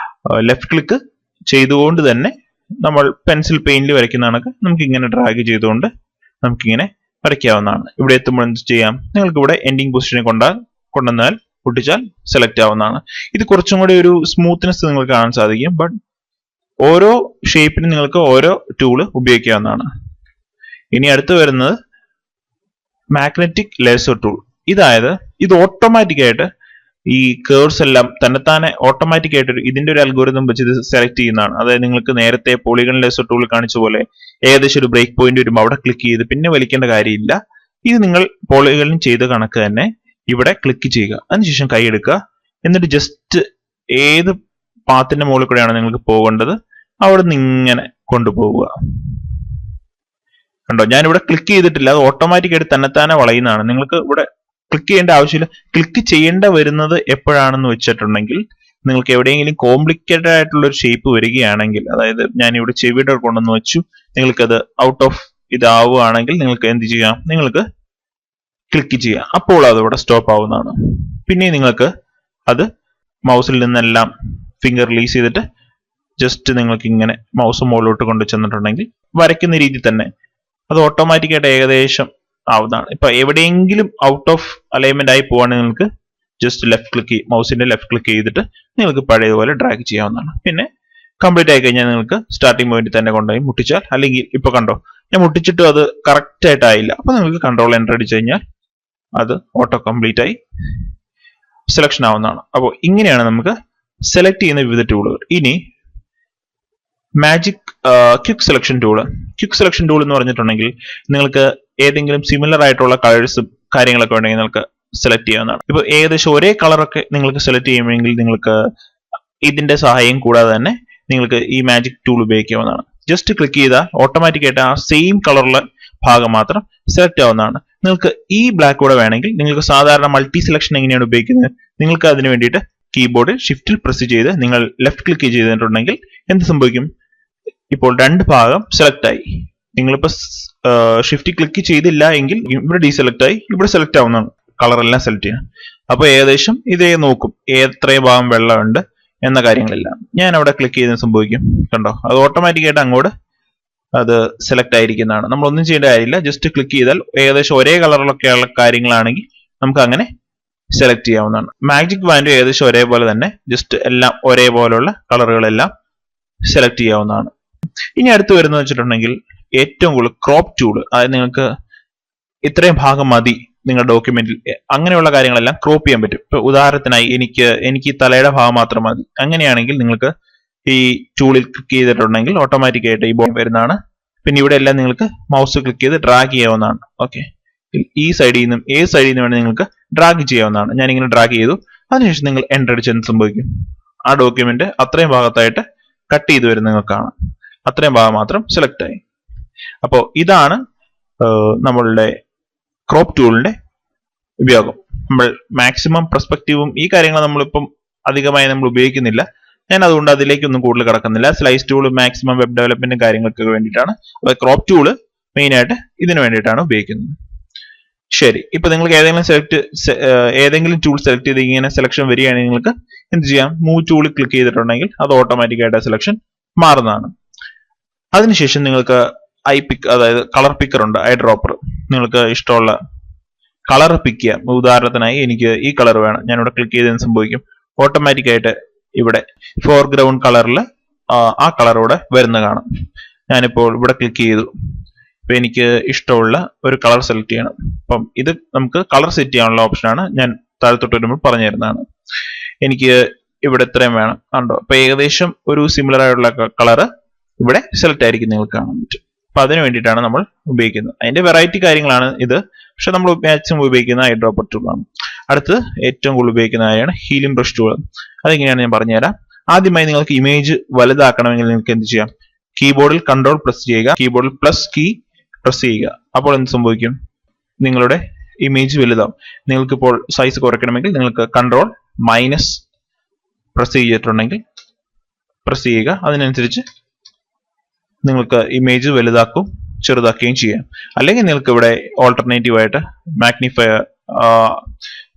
ലെഫ്റ്റ് ക്ലിക്ക് ചെയ്തുകൊണ്ട് തന്നെ നമ്മൾ പെൻസിൽ പെയിന്റിൽ വരയ്ക്കുന്നതാണൊക്കെ നമുക്ക് ഇങ്ങനെ ഡ്രാഗ് ചെയ്തുകൊണ്ട് നമുക്കിങ്ങനെ വരയ്ക്കാവുന്നതാണ്. ഇവിടെ എത്തുമ്പോൾ എന്ത് ചെയ്യാം, നിങ്ങൾക്ക് ഇവിടെ എൻഡിങ് പൊസിഷനെ കൊണ്ടുവന്നാൽ പൊട്ടിച്ചാൽ സെലക്ട് ആവുന്നതാണ്. ഇത് കുറച്ചും കൂടി ഒരു സ്മൂത്ത്നെസ് നിങ്ങൾക്ക് കാണാൻ സാധിക്കും. ബട്ട് ഓരോ ഷേപ്പിനും നിങ്ങൾക്ക് ഓരോ ടൂള് ഉപയോഗിക്കാവുന്നതാണ്. ഇനി അടുത്ത് വരുന്നത് മാഗ്നറ്റിക് ലാസോ ടൂൾ. ഇത് ഓട്ടോമാറ്റിക് ആയിട്ട് ഈ കേർവ്സ് എല്ലാം തന്നെത്താനെ ഓട്ടോമാറ്റിക് ആയിട്ട് ഇതിന്റെ ഒരു അൽഗോരിതം വെച്ച് ഇത് സെലക്ട് ചെയ്യുന്നതാണ്. അതായത് നിങ്ങൾക്ക് നേരത്തെ പോളിഗൺ ലാസോ ടൂൾ കാണിച്ച പോലെ ഏകദേശം ഒരു ബ്രേക്ക് പോയിന്റ് വരുമ്പോൾ അവിടെ ക്ലിക്ക് ചെയ്ത് പിന്നെ വലിക്കേണ്ട കാര്യമില്ല. ഇത് നിങ്ങൾ പോളിഗണിൽ ചെയ്ത കണക്ക് തന്നെ ഇവിടെ ക്ലിക്ക് ചെയ്യുക, അതിനുശേഷം കൈ എടുക്കുക, എന്നിട്ട് ജസ്റ്റ് ഏത് പാത്തിന്റെ മുകളിൽ കൂടെയാണ് നിങ്ങൾക്ക് പോകേണ്ടത് അവിടെ നിന്ന് ഇങ്ങനെ കൊണ്ടുപോവുക. കണ്ടോ, ഞാനിവിടെ ക്ലിക്ക് ചെയ്തിട്ടില്ല, അത് ഓട്ടോമാറ്റിക് ആയിട്ട് തന്നെത്താനെ വളയുന്നതാണ്. നിങ്ങൾക്ക് ഇവിടെ ക്ലിക്ക് ചെയ്യേണ്ട ആവശ്യമില്ല. ക്ലിക്ക് ചെയ്യേണ്ട വരുന്നത് എപ്പോഴാണെന്ന് വെച്ചിട്ടുണ്ടെങ്കിൽ നിങ്ങൾക്ക് എവിടെയെങ്കിലും കോംപ്ലിക്കേറ്റഡ് ആയിട്ടുള്ള ഒരു ഷേപ്പ് വരികയാണെങ്കിൽ, അതായത് ഞാനിവിടെ ചെവിയുടെ കൊണ്ടുവന്ന് വെച്ചു, നിങ്ങൾക്കത് ഔട്ട് ഓഫ് ഇതാവുകയാണെങ്കിൽ നിങ്ങൾക്ക് എന്ത് ചെയ്യാം, നിങ്ങൾക്ക് ക്ലിക്ക് ചെയ്യാം, അപ്പോൾ അതിവിടെ സ്റ്റോപ്പ് ആവുന്നതാണ്. പിന്നെ നിങ്ങൾക്ക് അത് മൗസിൽ നിന്നെല്ലാം ഫിംഗർ റിലീസ് ചെയ്തിട്ട് ജസ്റ്റ് നിങ്ങൾക്ക് ഇങ്ങനെ മൗസ് മുകളിലോട്ട് കൊണ്ടു ചെന്നിട്ടുണ്ടെങ്കിൽ വരയ്ക്കുന്ന രീതി തന്നെ അത് ഓട്ടോമാറ്റിക് ആയിട്ട് ഏകദേശം ആവുന്നതാണ്. ഇപ്പൊ എവിടെയെങ്കിലും ഔട്ട് ഓഫ് അലൈൻമെന്റ് ആയി പോവാണെങ്കിൽ നിങ്ങൾക്ക് ജസ്റ്റ് മൗസിന്റെ ലെഫ്റ്റ് ക്ലിക്ക് ചെയ്തിട്ട് നിങ്ങൾക്ക് പഴയതുപോലെ ഡ്രാഗ് ചെയ്യാവുന്നതാണ്. പിന്നെ കംപ്ലീറ്റ് ആയി കഴിഞ്ഞാൽ നിങ്ങൾക്ക് സ്റ്റാർട്ടിംഗ് പോയിന്റ് തന്നെ കൊണ്ടുപോയി മുട്ടിച്ചാൽ, അല്ലെങ്കിൽ ഇപ്പൊ കണ്ടോ ഞാൻ മുട്ടിച്ചിട്ടും അത് കറക്റ്റ് ആയിട്ട് ആയില്ല, അപ്പൊ നിങ്ങൾക്ക് കൺട്രോൾ എൻ്റർ അടിച്ചു കഴിഞ്ഞാൽ അത് ഓട്ടോ കംപ്ലീറ്റ് ആയി സെലക്ഷൻ ആവുന്നതാണ്. അപ്പോൾ ഇങ്ങനെയാണ് നമുക്ക് സെലക്ട് ചെയ്യുന്ന വിവിധ ടൂളുകൾ. ഇനി മാജിക് ക്വിക്ക് സെലക്ഷൻ ടൂൾ എന്ന് പറഞ്ഞിട്ടുണ്ടെങ്കിൽ നിങ്ങൾക്ക് ഏതെങ്കിലും സിമിലർ ആയിട്ടുള്ള കളേഴ്സും കാര്യങ്ങളൊക്കെ ഉണ്ടെങ്കിൽ നിങ്ങൾക്ക് സെലക്ട് ചെയ്യാവുന്നതാണ്. ഇപ്പൊ ഏകദേശം ഒരേ കളറൊക്കെ നിങ്ങൾക്ക് സെലക്ട് ചെയ്യുമെങ്കിൽ നിങ്ങൾക്ക് ഇതിന്റെ സഹായം കൂടാതെ തന്നെ നിങ്ങൾക്ക് ഈ മാജിക് ടൂൾ ഉപയോഗിക്കാവുന്നതാണ്. ജസ്റ്റ് ക്ലിക്ക് ചെയ്താൽ ഓട്ടോമാറ്റിക് ആയിട്ട് ആ സെയിം കളറുള്ള ഭാഗം മാത്രം സെലക്ട് ആവുന്നതാണ്. നിങ്ങൾക്ക് ഈ ബ്ലാക്ക് കൂടെ വേണമെങ്കിൽ നിങ്ങൾക്ക് സാധാരണ മൾട്ടി സെലക്ഷൻ എങ്ങനെയാണ് ഉപയോഗിക്കുന്നത്, നിങ്ങൾക്ക് അതിന് വേണ്ടിയിട്ട് കീബോർഡിൽ ഷിഫ്റ്റിൽ പ്രസ് ചെയ്ത് നിങ്ങൾ ലെഫ്റ്റ് ക്ലിക്ക് ചെയ്തിട്ടുണ്ടെങ്കിൽ എന്ത് സംഭവിക്കും, ഇപ്പോൾ രണ്ട് ഭാഗം സെലക്ട് ആയി. നിങ്ങളിപ്പോ ഷിഫ്റ്റ് ക്ലിക്ക് ചെയ്തില്ല എങ്കിൽ ഇവിടെ ഡീസെലക്ട് ആയി, ഇവിടെ സെലക്ട് ആവുന്നതാണ്, കളറെല്ലാം സെലക്ട് ചെയ്യണം. അപ്പൊ ഏകദേശം ഇതേ നോക്കും എത്രയും ഭാഗം വെള്ളമുണ്ട് എന്ന കാര്യങ്ങളെല്ലാം. ഞാൻ അവിടെ ക്ലിക്ക് ചെയ്ത് സംഭവിക്കും, കണ്ടോ അത് ഓട്ടോമാറ്റിക് ആയിട്ട് അങ്ങോട്ട് അത് സെലക്ട് ആയിരിക്കുന്നതാണ്. നമ്മളൊന്നും ചെയ്യേണ്ട കാര്യമില്ല, ജസ്റ്റ് ക്ലിക്ക് ചെയ്താൽ ഏകദേശം ഒരേ കളറിലൊക്കെയുള്ള കാര്യങ്ങളാണെങ്കിൽ നമുക്ക് അങ്ങനെ സെലക്ട് ചെയ്യാവുന്നതാണ്. മാജിക് വാൻഡ് ഏകദേശം ഒരേപോലെ തന്നെ ജസ്റ്റ് എല്ലാം ഒരേപോലെയുള്ള കളറുകളെല്ലാം സെലക്ട് ചെയ്യാവുന്നതാണ്. ഇനി അടുത്ത് വരുന്നത് വെച്ചിട്ടുണ്ടെങ്കിൽ ഏറ്റവും കൂടുതൽ ക്രോപ്പ് ടൂൾ. അതായത് നിങ്ങൾക്ക് ഇത്രയും ഭാഗം മതി നിങ്ങളുടെ ഡോക്യുമെന്റിൽ, അങ്ങനെയുള്ള കാര്യങ്ങളെല്ലാം ക്രോപ്പ് ചെയ്യാൻ പറ്റും. ഇപ്പൊ ഉദാഹരണത്തിനായി എനിക്ക് തലയുടെ ഭാഗം മാത്രം മതി, അങ്ങനെയാണെങ്കിൽ നിങ്ങൾക്ക് ഈ ടൂളിൽ ക്ലിക്ക് ചെയ്തിട്ടുണ്ടെങ്കിൽ ഓട്ടോമാറ്റിക് ആയിട്ട് ഈ ബോർഡ് വരുന്നതാണ്. പിന്നെ ഇവിടെ എല്ലാം നിങ്ങൾക്ക് മൗസ് ക്ലിക്ക് ചെയ്ത് ഡ്രാഗ് ചെയ്യാവുന്നതാണ്. ഓക്കെ, ഈ സൈഡിൽ നിന്നും ഏത് സൈഡിൽ നിന്ന് വേണമെങ്കിൽ നിങ്ങൾക്ക് ഡ്രാഗ് ചെയ്യാവുന്നതാണ്. ഞാനിങ്ങനെ ഡ്രാഗ് ചെയ്തു, അതിനുശേഷം നിങ്ങൾ എൻ്റർ അടിച്ച് എന്ത് സംഭവിക്കും, ആ ഡോക്യുമെന്റ് അത്രയും ഭാഗത്തായിട്ട് കട്ട് ചെയ്ത് വരുന്നത് നിങ്ങൾക്ക് കാണാം. അത്രയും ഭാഗം മാത്രം സെലക്ട് ആയി. അപ്പോൾ ഇതാണ് നമ്മളുടെ ക്രോപ്പ് ടൂളിന്റെ ഉപയോഗം. നമ്മൾ മാക്സിമം പെർസ്പെക്റ്റീവും ഈ കാര്യങ്ങൾ നമ്മളിപ്പം അധികമായി നമ്മൾ ഉപയോഗിക്കുന്നില്ല. ഞാൻ അതുകൊണ്ട് അതിലേക്കൊന്നും കൂടുതൽ കിടക്കുന്നില്ല. സ്ലൈസ് ടൂൾ മാക്സിമം വെബ് ഡെവലപ്മെന്റും കാര്യങ്ങൾക്ക് വേണ്ടിയിട്ടാണ്. അപ്പോൾ ക്രോപ്പ് ടൂള് മെയിൻ ആയിട്ട് ഇതിനു വേണ്ടിയിട്ടാണ് ഉപയോഗിക്കുന്നത്. ശരി, ഇപ്പൊ നിങ്ങൾക്ക് ഏതെങ്കിലും ടൂൾ സെലക്ട് ചെയ്ത് ഇങ്ങനെ സെലക്ഷൻ വരികയാണെങ്കിൽ നിങ്ങൾക്ക് എന്ത് ചെയ്യാം, മൂവ് ടൂൾ ക്ലിക്ക് ചെയ്തിട്ടുണ്ടെങ്കിൽ അത് ഓട്ടോമാറ്റിക് ആയിട്ട് സെലക്ഷൻ മാറുന്നതാണ്. അതിനുശേഷം നിങ്ങൾക്ക് അതായത് കളർ പിക്കർ ഉണ്ട്, ഐ ഡ്രോപ്പർ. നിങ്ങൾക്ക് ഇഷ്ടമുള്ള കളർ പിക്ക് ചെയ്യാം. ഉദാഹരണത്തിനായി എനിക്ക് ഈ കളർ വേണം. ഞാനിവിടെ ക്ലിക്ക് ചെയ്ത് സംഭവിക്കും, ഓട്ടോമാറ്റിക് ആയിട്ട് ഇവിടെ ഫോർഗ്രൗണ്ട് കളറിൽ ആ കളർ ഇവിടെ വരുന്ന കാണാം. ഞാനിപ്പോൾ ഇവിടെ ക്ലിക്ക് ചെയ്തു. ഇപ്പൊ എനിക്ക് ഇഷ്ടമുള്ള ഒരു കളർ സെലക്ട് ചെയ്യണം. അപ്പം ഇത് നമുക്ക് കളർ സെറ്റ് ചെയ്യാനുള്ള ഓപ്ഷനാണ്. ഞാൻ താഴത്തോട്ട് വരുമ്പോൾ പറഞ്ഞു തരുന്നതാണ്. എനിക്ക് ഇവിടെ ഇത്രയും വേണം കണ്ടോ. അപ്പൊ ഏകദേശം ഒരു സിമിലർ ആയിട്ടുള്ള കളറ് ഇവിടെ സെലക്ട് ആയിരിക്കും, നിങ്ങൾക്ക് കാണാൻ പറ്റും. അപ്പൊ അതിന് വേണ്ടിയിട്ടാണ് നമ്മൾ ഉപയോഗിക്കുന്നത്. അതിന്റെ വെറൈറ്റി കാര്യങ്ങളാണ് ഇത്, പക്ഷെ നമ്മൾ മാക്സിമം ഉപയോഗിക്കുന്ന ഐ ഡ്രോപ്പർ ടൂൾ ആണ്. അടുത്ത് ഏറ്റവും കൂടുതൽ ഉപയോഗിക്കുന്ന കാര്യമാണ് ഹീലിംഗ് ബ്രഷ് ടൂൾ. അതെങ്ങനെയാണ് ഞാൻ പറഞ്ഞുതരാം. ആദ്യമായി നിങ്ങൾക്ക് ഇമേജ് വലുതാക്കണമെങ്കിൽ നിങ്ങൾക്ക് എന്ത് ചെയ്യാം, കീബോർഡിൽ കൺട്രോൾ പ്രസ് ചെയ്യുക, കീബോർഡിൽ പ്ലസ് കീ പ്രസ് ചെയ്യുക. അപ്പോൾ എന്ത് സംഭവിക്കും, നിങ്ങളുടെ ഇമേജ് വലുതാവും. നിങ്ങൾക്കിപ്പോൾ സൈസ് കുറയ്ക്കണമെങ്കിൽ നിങ്ങൾക്ക് കൺട്രോൾ മൈനസ് പ്രസ് ചെയ്തിട്ടുണ്ടെങ്കിൽ പ്രസ് ചെയ്യുക. അതിനനുസരിച്ച് നിങ്ങൾക്ക് ഇമേജ് വലുതാക്കും ചെറുതാക്കുകയും ചെയ്യാം. അല്ലെങ്കിൽ നിങ്ങൾക്ക് ഇവിടെ ഓൾട്ടർനേറ്റീവ് ആയിട്ട് മാഗ്നിഫയർ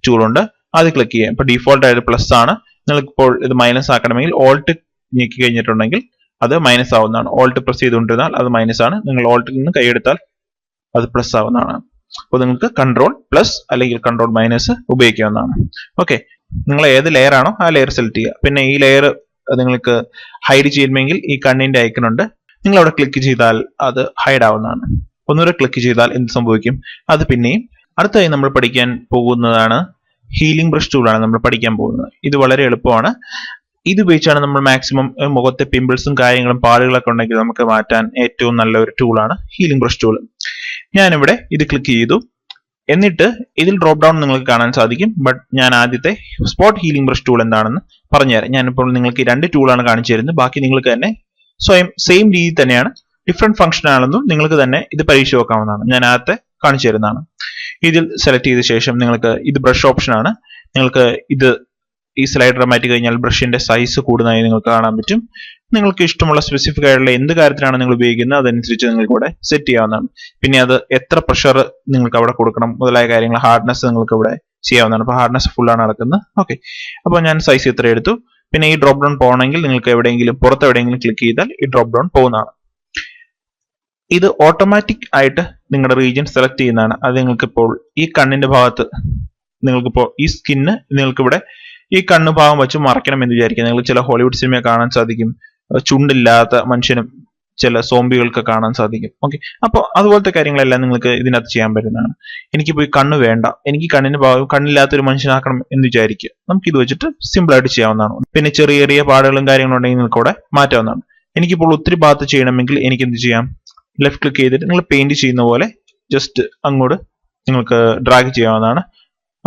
ടൂൾ ഉണ്ട്, അത് ക്ലിക്ക് ചെയ്യാം. ഇപ്പൊ ഡീഫോൾട്ട് ആയിട്ട് പ്ലസ് ആണ്. നിങ്ങൾക്കിപ്പോൾ ഇത് മൈനസ് ആക്കണമെങ്കിൽ ഓൾട്ട് നീക്കി കഴിഞ്ഞിട്ടുണ്ടെങ്കിൽ അത് മൈനസ് ആവുന്നതാണ്. ഓൾട്ട് പ്രസ് ചെയ്തുകൊണ്ടിരുന്നാൽ അത് മൈനസ് ആണ്. നിങ്ങൾ ഓൾട്ടിൽ നിന്ന് കൈയെടുത്താൽ അത് പ്ലസ് ആവുന്നതാണ്. അപ്പോൾ നിങ്ങൾക്ക് കൺട്രോൾ പ്ലസ് അല്ലെങ്കിൽ കൺട്രോൾ മൈനസ് ഉപയോഗിക്കാവുന്നതാണ്. ഓക്കെ, നിങ്ങൾ ഏത് ലെയർ ആണോ ആ ലെയർ സെലക്ട് ചെയ്യുക. പിന്നെ ഈ ലെയർ നിങ്ങൾക്ക് ഹൈഡ് ചെയ്യണമെങ്കിൽ ഈ കണ്ണിന്റെ ഐക്കൺ ഉണ്ട്, നിങ്ങൾ അവിടെ ക്ലിക്ക് ചെയ്താൽ അത് ഹൈഡ് ആവുന്നതാണ്. ഒന്നുകൂടെ ക്ലിക്ക് ചെയ്താൽ എന്ത് സംഭവിക്കും, അത് പിന്നെയും. അടുത്തായി നമ്മൾ പഠിക്കാൻ പോകുന്നതാണ് ഹീലിംഗ് ബ്രഷ് ടൂളാണ് നമ്മൾ പഠിക്കാൻ പോകുന്നത്. ഇത് വളരെ എളുപ്പമാണ്. ഇത് ഉപയോഗിച്ചാണ് നമ്മൾ മാക്സിമം മുഖത്തെ പിമ്പിൾസും കാര്യങ്ങളും പാടുകളൊക്കെ ഉണ്ടെങ്കിൽ നമുക്ക് മാറ്റാൻ ഏറ്റവും നല്ല ഒരു ടൂളാണ് ഹീലിംഗ് ബ്രഷ് ടൂൾ. ഞാനിവിടെ ഇത് ക്ലിക്ക് ചെയ്തു. എന്നിട്ട് ഇതിൽ ഡ്രോപ്പ് ഡൗൺ നിങ്ങൾക്ക് കാണാൻ സാധിക്കും. ബട്ട് ഞാൻ ആദ്യത്തെ സ്പോട്ട് ഹീലിംഗ് ബ്രഷ് ടൂൾ എന്താണെന്ന് പറഞ്ഞുതരാം. ഞാനിപ്പോൾ നിങ്ങൾക്ക് രണ്ട് ടൂളാണ് കാണിച്ചു തരുന്നത്. ബാക്കി നിങ്ങൾക്ക് തന്നെ സ്വയം സെയിം രീതി തന്നെയാണ്, ഡിഫറെന്റ് ഫംഗ്ഷൻ ആണെന്നും നിങ്ങൾക്ക് തന്നെ ഇത് പരീക്ഷ നോക്കാവുന്നതാണ്. ഞാൻ ആദ്യത്തെ കാണിച്ചു തരുന്നതാണ്. ഇതിൽ സെലക്ട് ചെയ്ത ശേഷം നിങ്ങൾക്ക് ഇത് ബ്രഷ് ഓപ്ഷൻ ആണ്. നിങ്ങൾക്ക് ഇത് ഈ സ്ലൈഡർ മാറ്റി കഴിഞ്ഞാൽ ബ്രഷിന്റെ സൈസ് കൂടുന്നതായി നിങ്ങൾക്ക് കാണാൻ പറ്റും. നിങ്ങൾക്ക് ഇഷ്ടമുള്ള സ്പെസിഫിക് ആയിട്ടുള്ള എന്ത് കാര്യത്തിനാണ് നിങ്ങൾ ഉപയോഗിക്കുന്നത് അതനുസരിച്ച് നിങ്ങൾക്ക് ഇവിടെ സെറ്റ് ചെയ്യാവുന്നതാണ്. പിന്നെ അത് എത്ര പ്രഷർ നിങ്ങൾക്ക് അവിടെ കൊടുക്കണം മുതലായ കാര്യങ്ങൾ, ഹാർഡ്നെസ് നിങ്ങൾക്ക് ഇവിടെ ചെയ്യാവുന്നതാണ്. അപ്പോൾ ഹാർഡ്നെസ് ഫുൾ ആണ് നടക്കുന്നത്. ഓക്കെ, അപ്പോൾ ഞാൻ സൈസ് ഇത്ര എടുത്തു. പിന്നെ ഈ ഡ്രോപ്പ് ഡൗൺ പോകണമെങ്കിൽ നിങ്ങൾക്ക് എവിടെയെങ്കിലും പുറത്ത് എവിടെയെങ്കിലും ക്ലിക്ക് ചെയ്താൽ ഈ ഡ്രോപ്പ് ഡൗൺ പോകുന്നതാണ്. ഇത് ഓട്ടോമാറ്റിക് ആയിട്ട് നിങ്ങളുടെ റീജിയൻ സെലക്ട് ചെയ്യുന്നതാണ്. അത് നിങ്ങൾക്കിപ്പോൾ ഈ കണ്ണിന്റെ ഭാഗത്ത് നിങ്ങൾക്കിപ്പോൾ ഈ സ്കിന്ന് നിങ്ങൾക്കിവിടെ ഈ കണ്ണ് ഭാഗം വെച്ച് മറയ്ക്കണം എന്ന് വിചാരിക്കുക. നിങ്ങൾ ചില ഹോളിവുഡ് സിനിമ കാണാൻ സാധിക്കും, ചുണ്ടില്ലാത്ത മനുഷ്യനും ചില സോംബികൾക്ക് കാണാൻ സാധിക്കും. ഓക്കെ, അപ്പോൾ അതുപോലത്തെ കാര്യങ്ങളെല്ലാം നിങ്ങൾക്ക് ഇതിനകത്ത് ചെയ്യാൻ പറ്റുന്നതാണ്. എനിക്കിപ്പോൾ ഈ കണ്ണ് വേണ്ട, എനിക്ക് കണ്ണിന് ഭാഗം കണ്ണില്ലാത്തൊരു മനുഷ്യനാക്കണം എന്ന് വിചാരിക്കുക. നമുക്ക് ഇത് വെച്ചിട്ട് സിമ്പിൾ ആയിട്ട് ചെയ്യാവുന്നതാണ്. പിന്നെ ചെറിയ ചെറിയ പാടുകളും കാര്യങ്ങളും ഉണ്ടെങ്കിൽ നിങ്ങൾക്ക് അവിടെ മാറ്റാവുന്നതാണ്. എനിക്കിപ്പോൾ ഒത്തിരി ഭാഗത്ത് ചെയ്യണമെങ്കിൽ എനിക്ക് എന്ത് ചെയ്യാം, ലെഫ്റ്റ് ക്ലിക്ക് ചെയ്തിട്ട് നിങ്ങൾ പെയിന്റ് ചെയ്യുന്ന പോലെ ജസ്റ്റ് അങ്ങോട്ട് നിങ്ങൾക്ക് ഡ്രാഗ് ചെയ്യാവുന്നതാണ്.